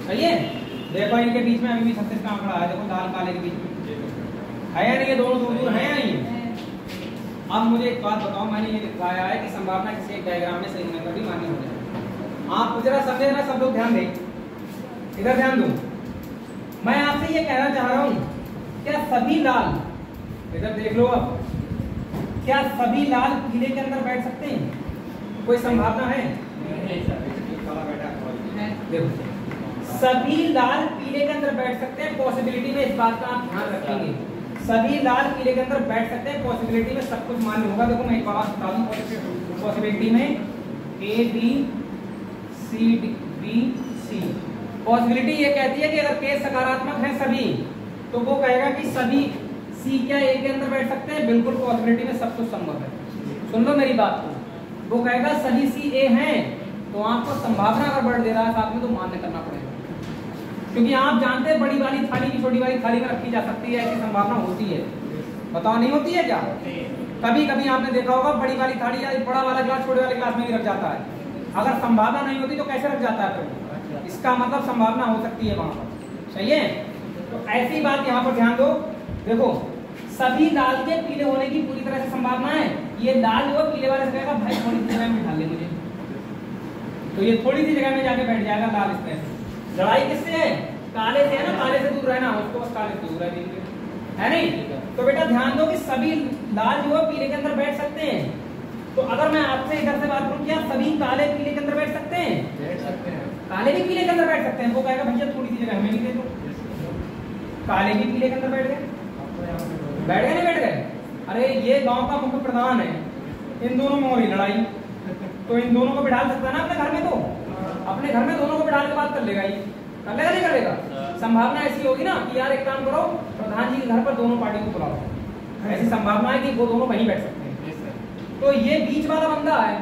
सही है। देखो इनके बीच में अभी भी 36 का आंकड़ा है, देखो लाल काले के बीच में है या नहीं? ये दोनों दूर दूर है या नहीं? अब मुझे एक बात बताओ, मैंने ये दिखाया है कि संभावना किसी एक डायग्राम में सही होने पर भी मान्य हो जाए। आप जरा समझे ना, सब लोग ध्यान दें, इधर ध्यान दो। मैं आपसे ये कहना चाह रहा हूं, क्या सभी लाल, इधर देख लो अब, क्या सभी लाल पीले के अंदर बैठ सकते हैं? कोई संभावना है? देखो सभी लाल पीले के अंदर बैठ सकते हैं, पॉसिबिलिटी में इस बात का आप ध्यान रखेंगे, सभी लाल पीले के अंदर बैठ सकते हैं, पॉसिबिलिटी में सब कुछ मान्य होगा। देखो मैं एक बात बता दूं, पॉसिबिलिटी में A B C B C, possibility ये कहती है कि अगर केस सकारात्मक है सभी, तो वो कहेगा कि सभी सी क्या ए के अंदर बैठ सकते हैं? बिल्कुल, पॉसिबिलिटी में सब कुछ संभव है। सुन लो मेरी बात को, वो कहेगा सभी सी ए हैं, तो आपको संभावना अगर बढ़ दे रहा है साथ में तो मान्य करना पड़ेगा, क्योंकि आप जानते हैं बड़ी वाली थाली की छोटी वाली थाली में रखी जा सकती है, ऐसी संभावना होती है। बताओ नहीं होती है क्या? कभी कभी आपने देखा होगा बड़ी वाली थाली या बड़ा वाला गिलास छोटे वाले गिलास में भी रख जाता है। अगर संभावना नहीं होती तो कैसे रख जाता है? तो इसका मतलब संभावना हो सकती है वहां पर। सही है। तो ऐसी बात यहाँ पर ध्यान दो। देखो सभी लाल के पीले होने की पूरी तरह से संभावना है। ये लाल जो पीले वाले से कहेगा भाई थोड़ी सी जगह में बिठा ले मुझे, तो ये थोड़ी सी जगह में जाके बैठ जाएगा लाल इस तरह से। लड़ाई किससे है? काले से है ना, काले से दूर रहना, उसको बस काले से दूर रहेंगे, है नहीं? तो बेटा ध्यान दो कि सभी लाल जो है पीले के अंदर बैठ सकते हैं। तो अगर मैं आपसे इधर से बात करूं, क्या सभी काले पीले के अंदर बैठ सकते हैं? बैठ सकते हैं। काले भी पीले के अंदर बैठ सकते हैं। वो कहेगा भैया थोड़ी सी जगह हमें भी दे दो। काले भी पीले के अंदर बैठ गए, बैठ गए नहीं बैठ गए? अरे ये गांव का मुख्य प्रधान है, इन दोनों में हो रही लड़ाई, तो इन दोनों को बिठा सकता है ना अपने घर में, तो अपने घर में दोनों को बिठा के बात कर लेगा, ये कर लेगा नहीं करेगा? संभावना ऐसी होगी ना कि यार एक काम करो, प्रधान जी के घर पर दोनों पार्टी को बुलाओ, ऐसी संभावना है कि वो दोनों वहीं बैठ सकते हैं। तो ये बीच वाला बंदा है,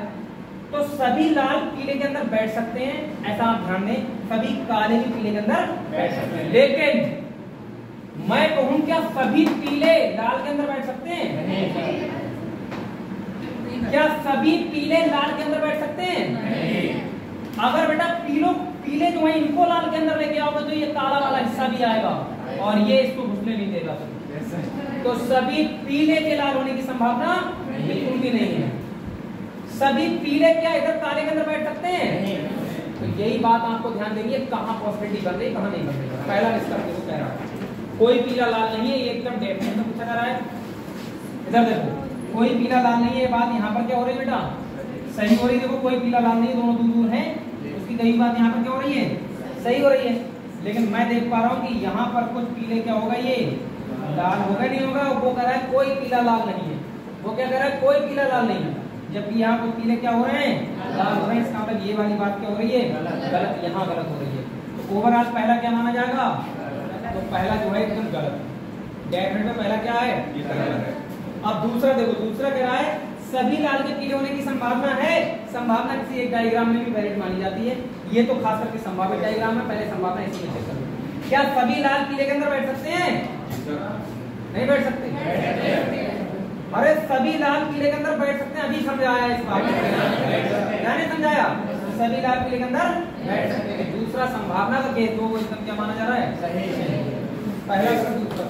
तो सभी लाल पीले के अंदर बैठ सकते हैं, ऐसा आप ध्यान दें। सभी काले भी पीले के अंदर बैठ सकते हैं, लेकिन मैं कहूं क्या सभी पीले लाल के अंदर बैठ सकते हैं? क्या सभी पीले लाल के अंदर बैठ सकते हैं? अगर बेटा पीले जो है इनको लाल के अंदर लेके आओगे तो ये काला वाला हिस्सा भी आएगा और ये इसको घुसने नहीं देगा, तो सभी पीले के लाल होने की संभावना बिल्कुल भी नहीं है। सभी पीले क्या इधर काले के अंदर बैठ सकते हैं? तो यही बात आपको ध्यान देनी है, कहाँ पॉसिबिलिटी बन रही कहाँ नहीं बन रही। पहला निष्कर्ष देखो कह रहा है कोई पीला लाल नहीं है, ये एकदम डेफिनेट में पूछा जा रहा है। इधर देखो कोई पीला लाल नहीं है, ये बात यहाँ पर क्या हो रही है बेटा? सही हो रही है। देखो कोई पीला लाल नहीं है, दोनों दूर दूर हैं, उसकी कई बात यहाँ पर क्या हो रही है? सही हो रही है। लेकिन मैं देख पा रहा हूँ कि यहाँ पर कुछ पीले क्या होगा, ये लाल होगा नहीं होगा। वो कह रहा है कोई पीला लाल नहीं है, वो क्या कह रहा है? कोई पीला लाल नहीं है, जबकि यहाँ कुछ पीले क्या हो रहे हैं? लाल हो रहे हैं। इसका मतलब ये वाली बात क्या हो रही है? गलत, यहाँ गलत हो रही है। तो ओवरऑल पहला क्या माना जाएगा? तो पहला जो है एकदम गलत, डेफिनेट में पहला क्या है? अब दूसरा देखो, दूसरा कह रहा है सभी लाल के पीले होने की संभावना है। संभावना किसी एक डायग्राम में भी वैलिड मानी जाती है, ये तो खास करके संभावित डायग्राम में पहले संभावना इसी में चेक करो। क्या सभी लाल पीले के अंदर बैठ सकते हैं? नहीं बैठ सकते। अरे सभी लाल पीले के अंदर बैठ सकते हैं, अभी समझाया इस बात को, नहीं समझाया? सभी लाल पीले के अंदर बैठ सकते हैं। दूसरा संभावना का केस, वो एकदम क्या माना जा रहा है? पहला दूसरा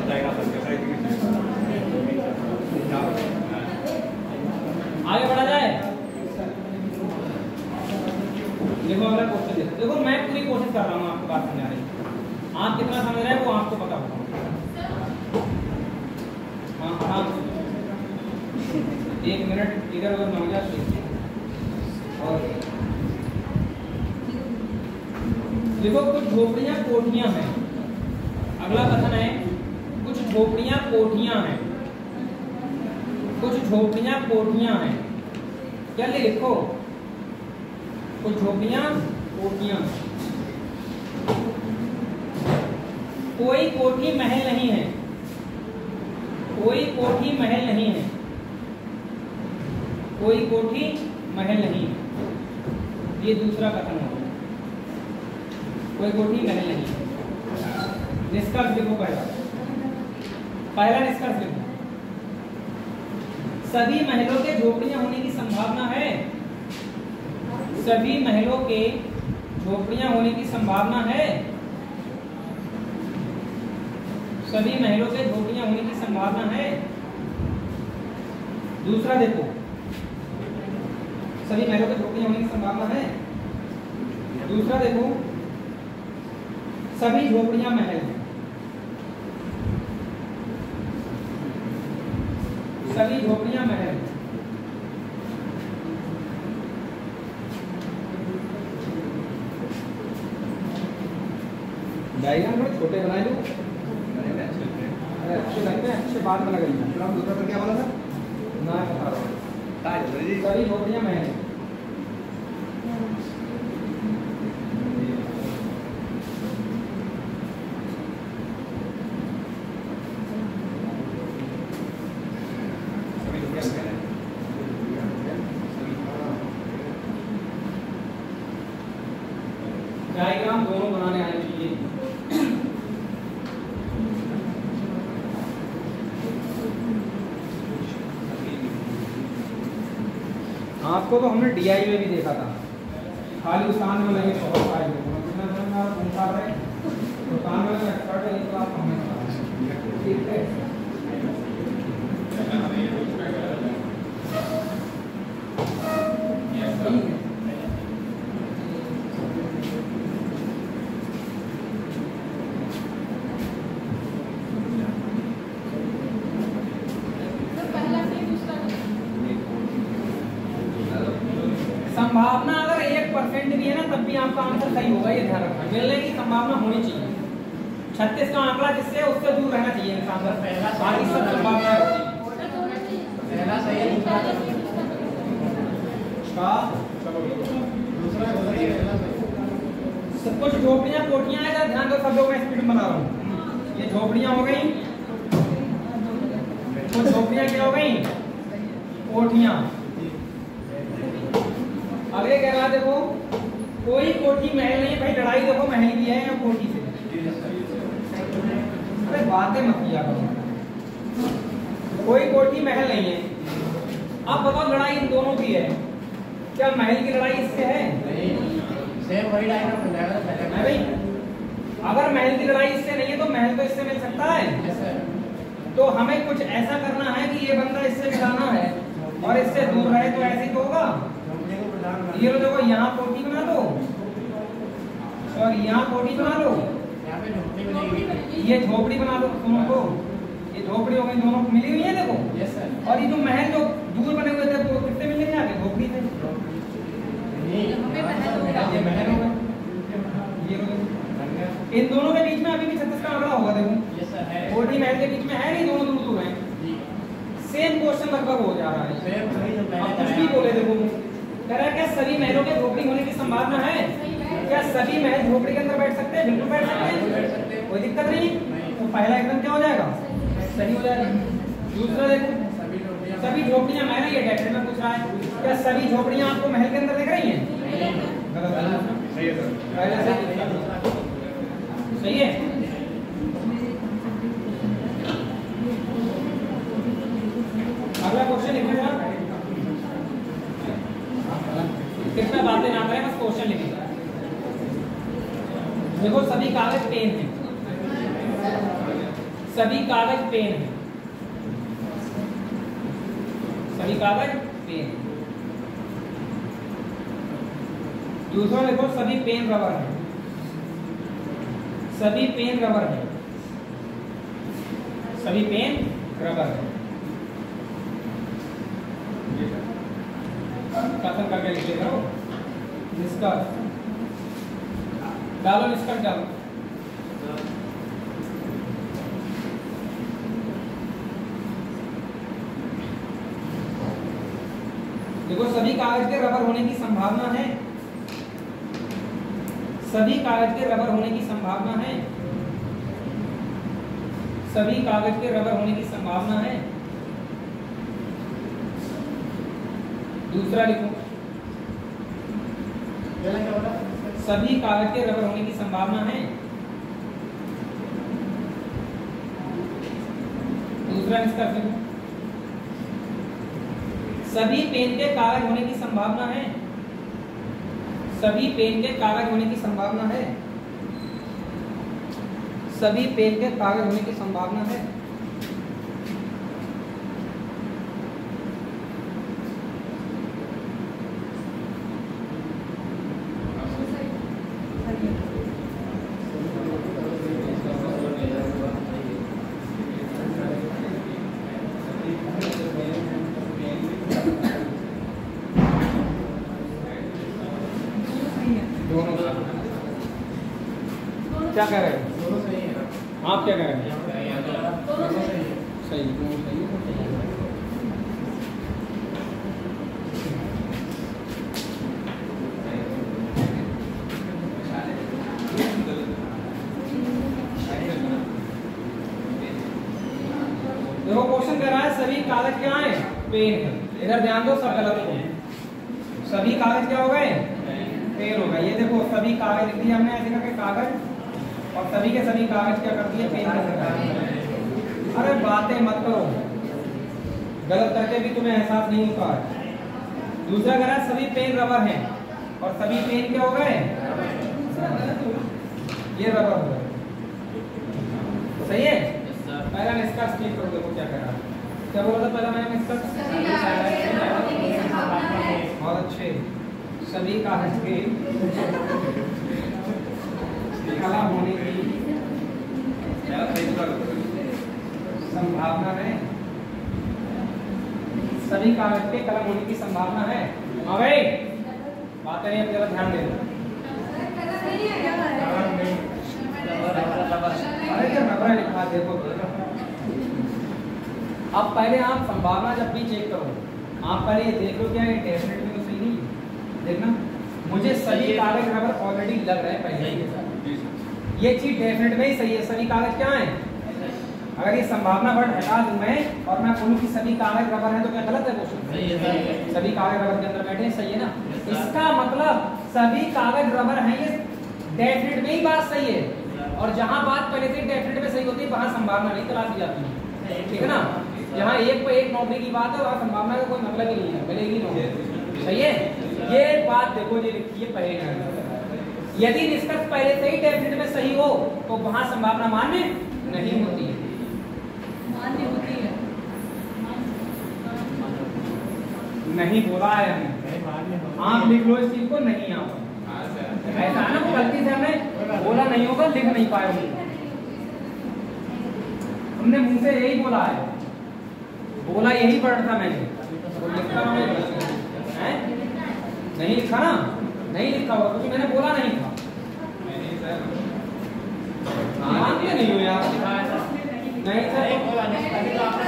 जाएगा सब के साइड आगे बढ़ा जाए। देखो अगला क्वेश्चन देखो। देखो मैं पूरी कोशिश कर रहा हूँ आपको बात समझा रही। आप कितना समझ रहे हैं वो आपको पता होगा। हाँ आराम से 1 मिनट इधर उधर न जाए। और देखो कुछ झोपड़ियां कोठियां हैं। अगला कथन है कुछ झोपड़ियां कोठियां हैं। कुछ झोपड़ियां कोठियां हैं। क्या लिखो? कुछ झोपड़ियां कोठियां। कोई कोठी महल नहीं है। कोई कोठी महल नहीं है। कोई कोठी महल नहीं है। ये दूसरा कथन होगा। कोई कोठी महल नहीं है। निष्कर्ष लिखो। पहला निष्कर्ष लिखो। सभी महलों के झोपड़ियां होने की संभावना है। सभी महलों के झोपड़ियां होने की संभावना है। सभी महलों के झोपड़ियां होने की संभावना है। दूसरा देखो, सभी महलों के झोपड़ियां होने की संभावना है। दूसरा देखो, सभी झोपड़ियां महल हैं। सभी झोपड़ियां महल हैं। डायग्राम थोड़े छोटे बनाए लो। अरे अच्छे लगते हैं, अच्छे बाद में लगेंगे। दूसरा पर क्या बोला था? ना बता रहा हूँ। सभी झोपड़ियां महल हैं। डायग्राम दोनों बनाने आने चाहिए। आपको तो हमने डीआई में भी देखा था। खाली उसान में लगे बहुत सारे उसान में एक्सपर्ट है। तो आप हमें ठीक है। संभावना अगर 1% भी है ना तब भी आपका आंसर सही होगा। ये ध्यान रखना, मिलने की संभावना होनी चाहिए। 36 का आंकड़ा जिससे उससे दूर रहना चाहिए इंसान। बाकी सब संभावना होती है। पहला सही है, दूसरा सब कुछ झोपड़ियां कोठियां हैं। ध्यान दो सब लोग, मैं स्पीड बना रहा हूँ। ये झोपड़ियां हो गई। कुछ झोपड़ियां क्या हो गई? कोठियां। आगे कह रहा देखो, कोई कोठी महल नहीं। भाई लड़ाई देखो महल की है या कोठी से? अरे बातें मत किया करो। कोई कोठी महल नहीं है। अब बताओ लड़ाई इन दोनों की है। क्या महल की लड़ाई इससे है? सेम वही डायग्राम बनाया था पहले। भाई अगर महल की लड़ाई इससे नहीं है तो महल तो इससे मिल सकता है। Yes sir. तो हमें कुछ ऐसा करना है कि ये बंदा इससे मिलाना है और इससे दूर रहे। तो ऐसे ही तो होगा। ये लो देखो, यहाँ कोठी बना लो और यहाँ कोठी बना लो। यहाँ पे झोपड़ी बनेगी। ये झोपड़ी बना दो दोनों को। ये झोपड़ी हो गई, दोनों को मिली हुई है देखो। Yes sir. और ये जो महल जो दूर बने हुए थे वो कितने मिलेंगे? आगे झोपड़ी थे। ये महल हो गए। ये लो, इन दोनों के बीच में अभी भी 36 का आंकड़ा होगा देखो। यस सर है। कोठी महल के बीच में है नहीं, दोनों दूर दूर हैं। सेम क्वेश्चन लगभग हो जा रहा है। सेम वही जो अब कुछ पहले भी बोले देखो, कह रहा है क्या सभी महलों के झोपड़ी होने की संभावना है? क्या सभी महल झोपड़ी के अंदर बैठ सकते हैं? बिल्कुल बैठ सकते हैं, कोई दिक्कत नहीं। तो पहला एकदम क्या हो जाएगा? सही हो जाएगा। दूसरा देखो, सभी झोपड़ियां महल है। ये डेफिनेट में पूछ रहा है क्या सभी झोपड़ियां आपको महल के अंदर दिख रही हैं? गलत है। सही है सर। पहले से सही है। अगला क्वेश्चन लिखना है। कितना बातें ना करें, बस क्वेश्चन लिखेंगे। देखो सभी कागज पेन हैं। सभी कागज पेन है, सभी कागज पेन। दूसरा देखो सभी पेन रबर है, सभी पेन रबर है, सभी पेन रबर है। कथन करके लिख लेगा निष्कर्ष डालो, निष्कर्ष डालो। देखो सभी कागज के रबर होने की संभावना है, सभी कागज के रबर होने की संभावना है, सभी कागज के रबर होने की संभावना है। दूसरा लिखो सभी कागज के रबर होने की संभावना है। दूसरा निष्कर्ष लिखो सभी पेन के कागज होने की संभावना है, सभी पेन के कागज होने की संभावना है, सभी पेन के कागज होने की संभावना है। क्या कह रहे हैं आप, क्या कह रहे हैं? सही, दोनों सही है। देखो क्वेश्चन कह रहा है सभी कागज क्या है पेन है। इधर ध्यान दो, सब गलत हो। सभी कागज क्या हो गए पेन हो गए। ये देखो सभी कागज लिख दिया हमने ऐसे करके कागज, और सभी के सभी कागज क्या कर दिए पेन कर दिए। अरे बातें मत करो, गलत करके भी तुम्हें एहसास नहीं होता है। दूसरा कह रहा है सभी पेन रबर हैं, और सभी पेन क्या हो गए ये रबर हो गए। सही है। पहला निष्कर्ष ठीक करो, देखो क्या कह रहा है। क्या बोला था पहला मैंने निष्कर्ष? बहुत अच्छे। सभी कागज के कला होने की संभावना है, सभी कागज के कलम होने की संभावना है। हाँ भाई बात नहीं, अब जरा ध्यान दे। अरे क्या रबरा लिखा देखो। अब पहले आप संभावना जब भी चेक करो, आप पहले ये देख लो क्या ये डेफिनेटली तो सही नहीं। देखना मुझे सभी कागज रबर ऑलरेडी लग रहे हैं पहले, ये चीज डेफिनेट में ही सही है। सभी कागज क्या है? अगर ये संभावना वर्ड हटा दूं मैं और मैं बोलूं कि सभी कागज रबर है तो क्या गलत है? क्वेश्चन सभी कागज रबर के अंदर बैठे, सही है ना? इसका मतलब सभी कागज रबर हैं, ये डेफिनेट में ही बात सही है। और जहां बात पहले से डेफिनेट में सही होती है वहां संभावना नहीं तलाशी जाती है, ठीक है ना? जहां एक पे एक नौकरी की बात है वहां संभावना का कोई मतलब ही नहीं है, मिलेगी नौकरी। सही है। ये बात देखो ये लिखी है पहले। यदि निष्कर्ष पहले से ही डेफिनेट में सही हो तो वहां संभावना मान्य नहीं होती है। मान्य होती है, नहीं बोला है हमने, आप लिख लो इस चीज को। नहीं आप ऐसा ना गलती से हमने बोला नहीं होगा, लिख नहीं पाए होंगे। हमने मुंह से यही बोला है, बोला यही वर्ड था मैंने, नहीं लिखा ना, नहीं लिखा होगा क्योंकि मैंने बोला नहीं था। मानते नहीं हो यार। नहीं सर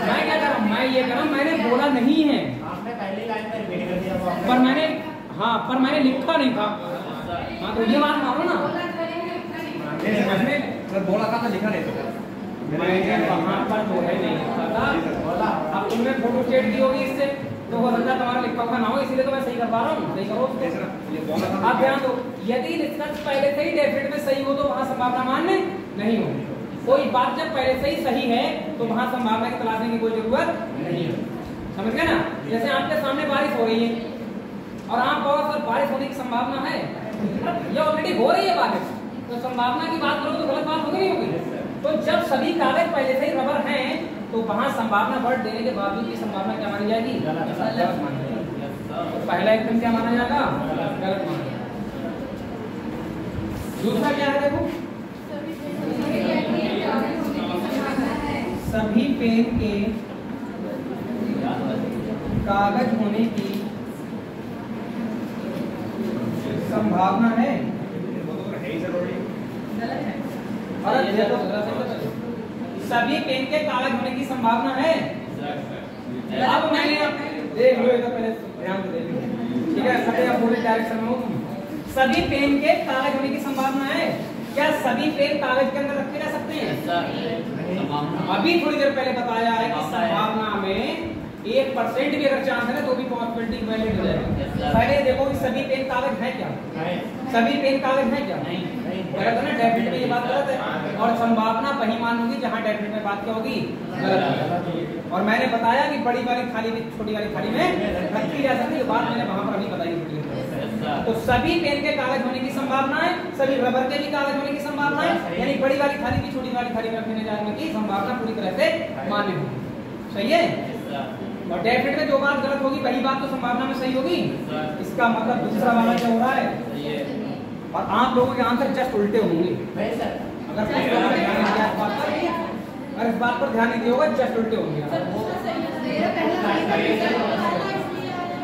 मैं क्या कर रहा हूँ, मैं ये कर रहा हूँ मैंने बोला नहीं है, आपने पहली लाइन में रिपीट कर दिया पर मैंने पर मैंने लिखा नहीं था। हाँ तो ये बात मानो ना, मैंने बोला था तो लिखा नहीं था। वहाँ पर जो है नहीं लिखा था। अब तुमने फोटो स्टेट की होगी इससे तो हो सकता है तुम्हारा लिखा हुआ ना हो, इसीलिए तो मैं सही कर पा रहा हूँ। सही करो। आप ध्यान दो, यदि निष्कर्ष पहले से ही डेफिनेट में सही हो तो वहाँ संभावना मान्य नहीं होगी। कोई बात जब पहले से ही सही है तो वहाँ संभावना की तलाशने की कोई जरूरत नहीं है। समझ गए ना? जैसे आपके सामने बारिश हो रही है और आप बहुत सर बारिश होने की संभावना है, ये ऑलरेडी हो रही है बारिश, तो संभावना की बात करो तो गलत बात होगी नहीं होगी? तो जब सभी कागज पहले से ही रबर हैं तो वहां संभावना वर्ड देने के बावजूद की संभावना क्या मानी जाएगी? गलत मानी जाएगी। तो पहला एकदम क्या माना जाएगा? गलत माना जाएगा। दूसरा क्या है देखो, सभी पेन के कागज होने की संभावना है। गलत है। अरे ये तो सभी पेन के कागज होने की संभावना है। अब मैंने देख लो, इधर पहले ध्यान से देख लो, ठीक है? सभी आप पूरे डायरेक्शन में हो तुम। सभी पेन के कागज होने की संभावना है। क्या सभी पेन कागज के अंदर रखे जा सकते हैं? अभी थोड़ी देर पहले बताया है कि संभावना में 1% भी अगर चांस है ना तो भी पॉसिबिलिटी वैलिड हो जाएगा। पहले देखो कि सभी पेन कागज है क्या? सभी पेन कागज है क्या? गलत है ना? डेफिनेट में ये बात गलत है। और संभावना वही मान होगी जहां डेफिनेट में बात क्या होगी? गलत। और मैंने बताया कि बड़ी वाली थाली भी छोटी वाली थाली में रखी जा सकती है। बात मैंने वहां पर अभी बताई थी। तो सभी पेन के कागज होने की संभावना है, सभी रबर के भी कागज होने की संभावना है, यानी बड़ी वाली थाली भी छोटी वाली थाली में रखने जाने की संभावना पूरी तरह से मान्य होगी। सही है? और डेफिनेट में जो बात गलत होगी वही बात तो संभावना में सही होगी। इसका मतलब दूसरा वाला क्या हो रहा है? और आप लोगों के आंसर जस्ट उल्टे होंगे। अगर इस बात पर ध्यान नहीं दिया होगा, जस्ट उल्टे होंगे।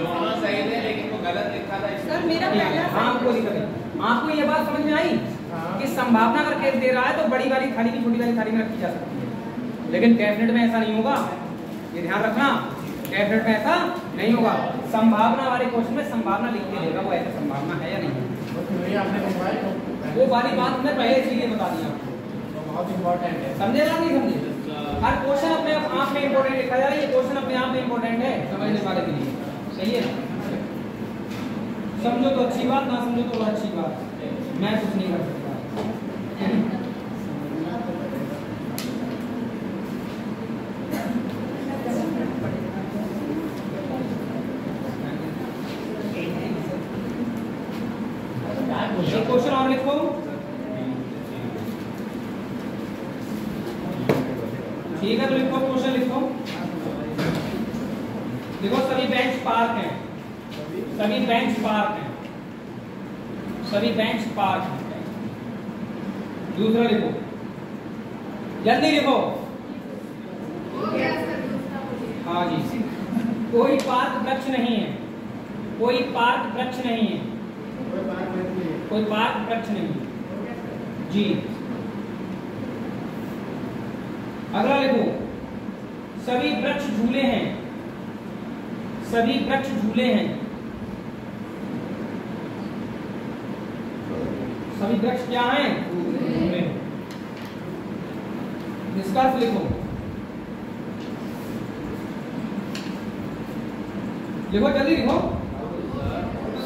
दोनों सही थे लेकिन वो गलत लिखा था। सर मेरा पहला आपको दिक्कत है। आपको ये बात समझ में आई कि संभावना अगर केस दे रहा है तो बड़ी वाली थाली भी छोटी वाली थाली में रखी जा सकती है, लेकिन डेफिनेट में ऐसा नहीं होगा। ये ध्यान रखना, डेफिनेट में ऐसा नहीं होगा। संभावना वाले क्वेश्चन में संभावना लिख के देगा वो ऐसा संभावना है या नहीं। वो वाली बात मैं पहले इसीलिए बता दिया आपको। बहुत इम्पोर्टेंट है। समझेगा नहीं समझे? हर क्वेश्चन अपने आप में इंपॉर्टेंट लिखा जा रहा है। ये क्वेश्चन अपने आप में इंपॉर्टेंट है समझने वाले के लिए। सही है? समझो तो अच्छी बात, ना समझो तो अच्छी बात, मैं कुछ नहीं कर सकता। एक क्वेश्चन और लिखो। ठीक है, तो लिखो, क्वेश्चन लिखो। देखो सभी बेंच पार्क हैं, सभी बेंच पार्क हैं, सभी बेंच पार्क हैं। दूसरा लिखो, जल्दी लिखो। हाँ जी, कोई पार्क वृक्ष नहीं है, कोई पार्क वृक्ष नहीं है, कोई पार्क वृक्ष नहीं है जी। अगला लिखो, सभी वृक्ष झूले हैं, सभी वृक्ष झूले हैं, सभी वृक्ष क्या हैं? झूले। निष्कर्ष लिखो, लिखो जल्दी लिखो।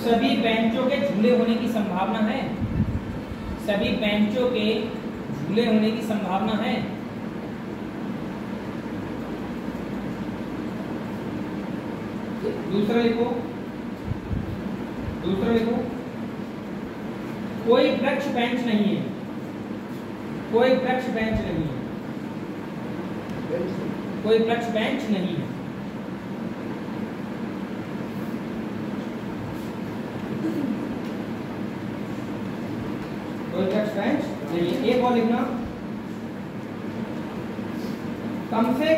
सभी बेंचों के झूले होने की संभावना है, सभी बेंचों के झूले होने की संभावना है। दूसरा लिखो, दूसरा लिखो, कोई वृक्ष बेंच नहीं है, कोई वृक्ष बेंच नहीं है, कोई वृक्ष बेंच नहीं है। कोई वृक्ष बेंच नहीं है। एक और लिखना, कम से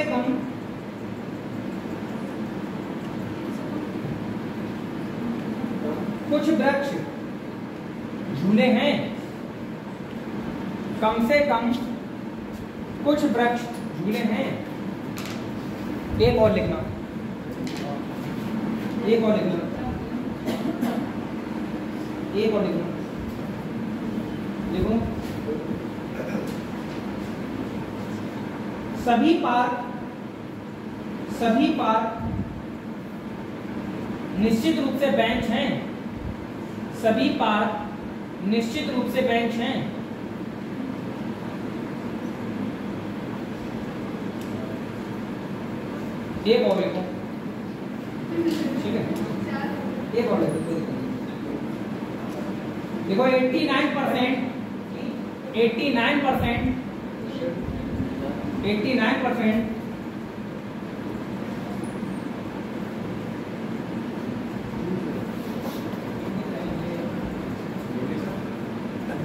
कम कुछ वृक्ष झूले हैं, कम से कम कुछ वृक्ष झूले हैं। एक और लिखना, एक और लिखना, एक और लिखना, देखो सभी पार्क निश्चित रूप से बेंच हैं, सभी पार्क निश्चित रूप से बेंच हैं। एक और लिखो, ठीक है, एक और लिखो। देखो 89% 89%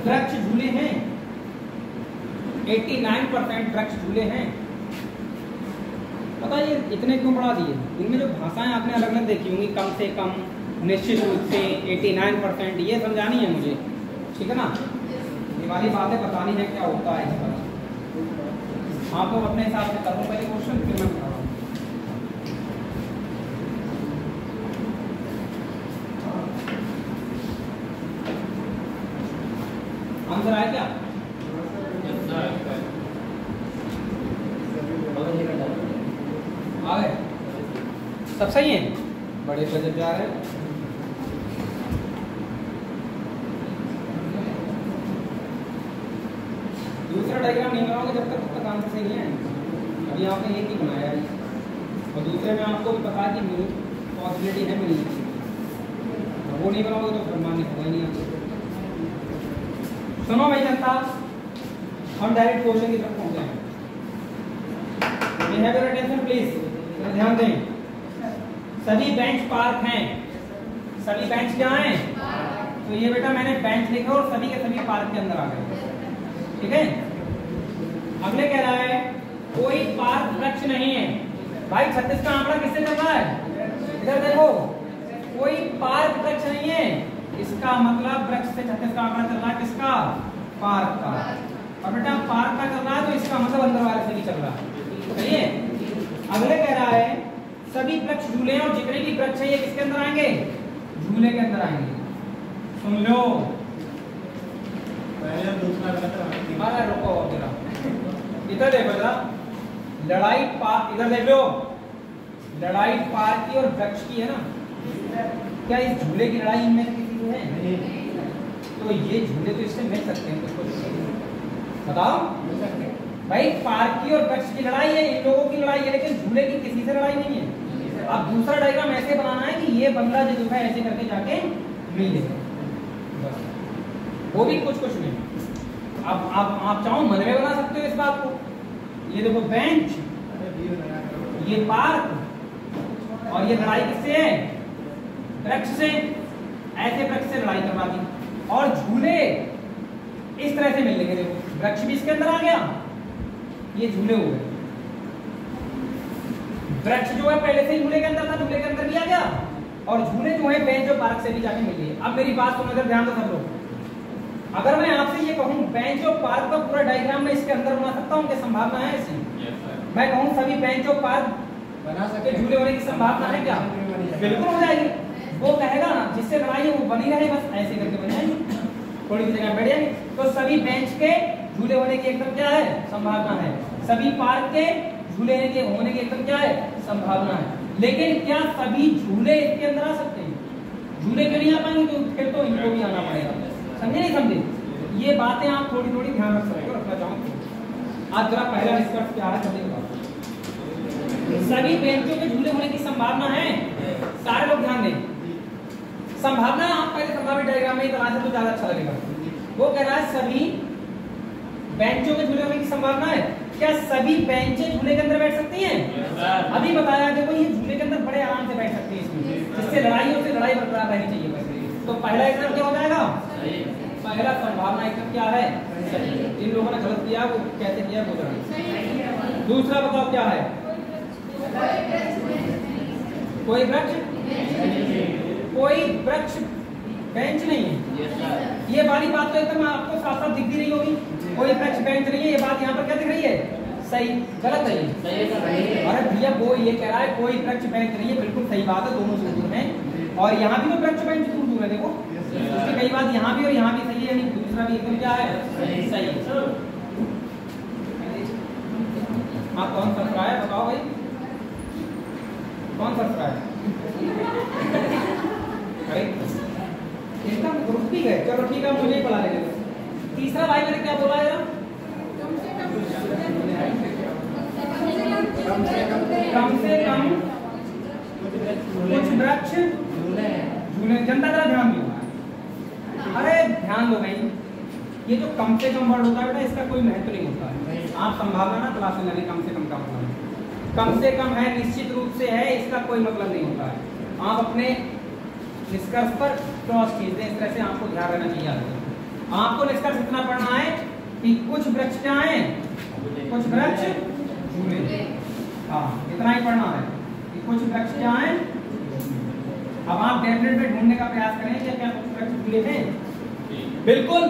वृक्ष झूले हैं। 89% वृक्ष झूले हैं। पता ये इतने क्यों बढ़ा दिए? इनमें जो भाषाएं आपने अलग अलग देखी होंगी, कम से कम, निश्चित रूप से, 89%, ये समझानी है मुझे, ठीक है ना? ये वाली बातें बतानी है क्या होता है इस पर। आप लोग अपने हिसाब से करो पहले क्वेश्चन, फिर मैं बता रहा हूँ। आंसर आया क्या? आ गए? सब सही है? बड़े बजट जा रहे हैं। दूसरा डायग्राम नहीं बनाओगे जब तक आंसर सही नहीं है। अभी आपने एक ही बनाया है और दूसरे में आपको भी पता है कि पॉसिबिलिटी है मिलने की, वो नहीं बनाओगे तो फिर मानने होगा ही नहीं। सुनो भाई जनता, हम डायरेक्ट क्वेश्चन की तरफ पहुंचे हैं। हैव योर अटेंशन प्लीज, ध्यान दें। सभी बेंच पार्क हैं। सभी बेंच क्या हैं? तो ये बेटा मैंने बेंच लिखा और सभी के सभी पार्क के अंदर आ गए, ठीक है? अगले कह रहा है कोई पार्क वृक्ष नहीं है। भाई 36 का आंकड़ा किससे चल रहा है? इधर देखो, कोई पार्क वृक्ष नहीं है। इसका मतलब वृक्ष से 36 का आंकड़ा चल रहा है किसका? पार्क का। और बेटा पार्क का चल रहा है तो इसका मतलब अंदर वाले से भी चल रहा है, सही है? अगले कह रहा है सभी वृक्ष झूले हैं और जितने भी वृक्ष है ये किसके अंदर आएंगे? झूले के अंदर आएंगे। सुन लो, अरे रुको जरा, इधर देखो जरा, लड़ाई पार्क, इधर देख लो, लड़ाई पार्क की और वृक्ष की है ना? क्या इस झूले की लड़ाई इनमें किसी को है? तो ये झूले तो इससे मिल सकते हैं, कुछ बताओ भाई। पार्क की और वृक्ष की लड़ाई है, इन लोगों की लड़ाई है, लेकिन झूले की किसी से लड़ाई नहीं है। अब दूसरा डायग्राम ऐसे बनाना है कि ये बंदा जो है ऐसे करके जाके मिल जाए, वो भी कुछ कुछ नहीं। अब आप चाहो मन में बना सकते हो इस बात को। ये देखो बेंच, ये पार्क और ये लड़ाई किससे है? वृक्ष से। ऐसे वृक्ष से लड़ाई करवा दी और झूले इस तरह से मिल लेंगे। देखो वृक्ष भी इसके अंदर आ गया, ये झूले हो गए। वृक्ष जो है पहले से ही झूले के अंदर था, झूले के अंदर भी आ गया, और झूले जो है बेंच और पार्क से भी जाके मिल गए। अब मेरी बात सुनो, इधर ध्यान दो सब लोग। अगर मैं आपसे ये कहूं बेंच और पार्क का पूरा डायग्राम मैं इसके अंदर बना सकता हूं, क्या संभावना है ऐसी? मैं कहूं सभी बेंच और पार्क बना सकते, झूले होने की संभावना है क्या? बिल्कुल हो जाएगी। वो कहेगा ना जिससे लड़ाई है वो बनी रहे, बस ऐसे करके बन जाएगी, थोड़ी सी जगह बैठ जाएंगे। तो सभी बेंच के झूले होने की एकदम क्या है? संभावना है। सभी पार्क के झूले होने की एकदम क्या है? संभावना है। लेकिन क्या सभी झूले इसके अंदर आ सकते हैं? झूले क्यों नहीं आ पाएंगे? तो फिर तो इनको भी आना पड़ेगा। समझे नहीं समझे? ये बातें आप थोड़ी थोड़ी ध्यान रख सकते हो, रखना चाहूँ। आज जरा पहला निष्कर्ष क्या है समझे। सभी बेंचों के झूले होने की संभावना है। सारे लोग ध्यान दें, संभावना आप पहले संभावित डायग्राम में बना से तो ज्यादा अच्छा लगेगा। वो कह रहा है सभी बेंचों के झूले होने की संभावना है। क्या सभी बेंचें झूले के अंदर बैठ सकती हैं? अभी बताया देखो, ये झूले के अंदर बड़े आराम से बैठ सकती है इसमें, जिससे लड़ाई हो, लड़ाई बरकरार रहनी चाहिए बस। तो पहला एकदम क्या हो जाएगा? पहला संभावना एकदम क्या है? जिन लोगों ने गलत किया वो कैसे किया वो जाना। दूसरा बताओ क्या है? कोई वृक्ष बेंच नहीं है। ये वाली बात तो एकदम आपको साफ साफ दिखती नहीं होगी। कोई वृक्ष बेंच नहीं है, ये बात यहाँ पर क्या दिख रही है? सही गलत है ये? अरे भैया वो ये कह रहा है कोई वृक्ष बेंच नहीं है, बिल्कुल सही बात है, दोनों दूर है। और यहाँ भी तो वृक्ष बेंच दूर है, देखो उसकी कई बात यहाँ भी और यहाँ भी सही है, यानी दूसरा भी एकदम क्या है? सही। हाँ कौन सा रहा है बताओ भाई, कौन सा रहा है? इसका ग्रुप भी है, चलो ठीक है मुझे ही पढ़ा लेंगे। तीसरा भाई मैंने क्या बोला यार? कम से कम कुछ वृक्ष झूले। जनता जरा ध्यान दो, अरे ध्यान दो भाई। ये जो कम से कम वर्ड होता है बेटा इसका कोई महत्व नहीं होता है। आप संभालना ना क्लास में जाने कम से कम का मतलब कम से कम है, निश्चित रूप से है, इसका कोई मतलब नहीं होता है। आप अपने निष्कर्ष पर क्रॉस खींच दें, इस तरह से आपको ध्यान रहना चाहिए। आपको निष्कर्ष इतना पढ़ना है कि कुछ वृक्ष क्या है, कुछ वृक्ष झूले। हाँ इतना ही पढ़ना है कि कुछ वृक्ष क्या है। अब आप डेफिनेट में ढूंढने का प्रयास करें कि क्या कुछ वृक्ष झूले हैं। बिल्कुल,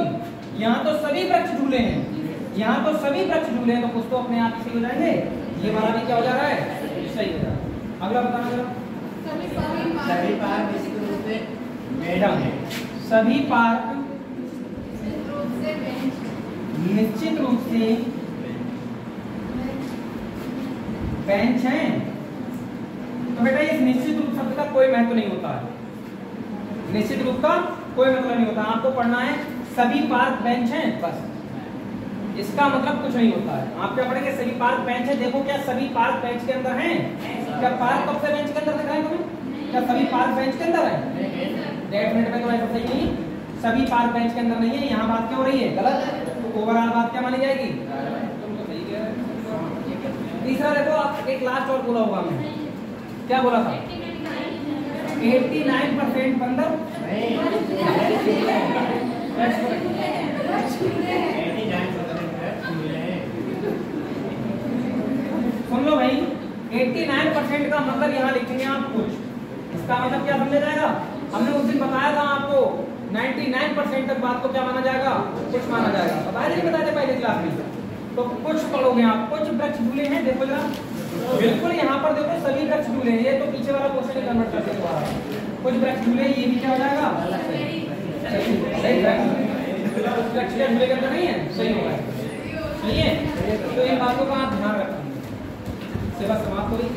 यहाँ तो सभी वृक्ष झूले हैं, यहाँ तो सभी वृक्ष झूले हैं, तो कुछ तो अपने आप ही सही हो जाएंगे। ये वाला भी क्या हो जा रहा है, सही हो जा रहा है। अगला बताना जरा। सभी पार्क निश्चित रूप से मैडम है, सभी पार्क निश्चित रूप से बेंच हैं। तो बेटा इस निश्चित रूप शब्द का कोई महत्व नहीं होता है, निश्चित रूप का कोई मतलब नहीं होता। आपको पढ़ना है सभी पार्क बेंच हैं, बस इसका मतलब कुछ नहीं होता है। आप क्या पढ़ेंगे, सभी पार्क बेंच है। देखो क्या सभी पार्क बेंच के अंदर हैं? क्या पार्क कब से बेंच के अंदर दिख रहा है तुम्हें? क्या सभी पार्क बेंच के अंदर है? डेफिनेट में तो ऐसा सही नहीं, सभी पार्क बेंच के अंदर नहीं है। यहाँ बात क्या हो रही है, गलत। तो ओवरऑल बात क्या मानी जाएगी? तीसरा देखो, आप एक लास्ट और बोला होगा हमने, क्या बोला था? 89% बंदर सुन लो भाई, 89% का मतलब यहाँ लिखेंगे आप कुछ। इसका मतलब क्या समझा जाएगा? हमने उस दिन बताया था आपको 99% तक बात को क्या माना जाएगा, कुछ माना जाएगा। बताया नहीं बताया पहले क्लास में? तो कुछ पढ़ोगे आप, कुछ वृक्ष झूले हैं। देखो जरा, बिल्कुल यहाँ पर देखो सभी वृक्ष झूले हैं। ये तो पीछे वाला क्वेश्चन कन्वर्ट करते हैं दोबारा। कुछ वृक्ष झूले, ये भी क्या हो जाएगा, सही वृक्ष झूले के अंदर नहीं है, सही होगा, सही है। तो इन बातों का आप ध्यान रखेंगे। सेवा समाप्त हुई।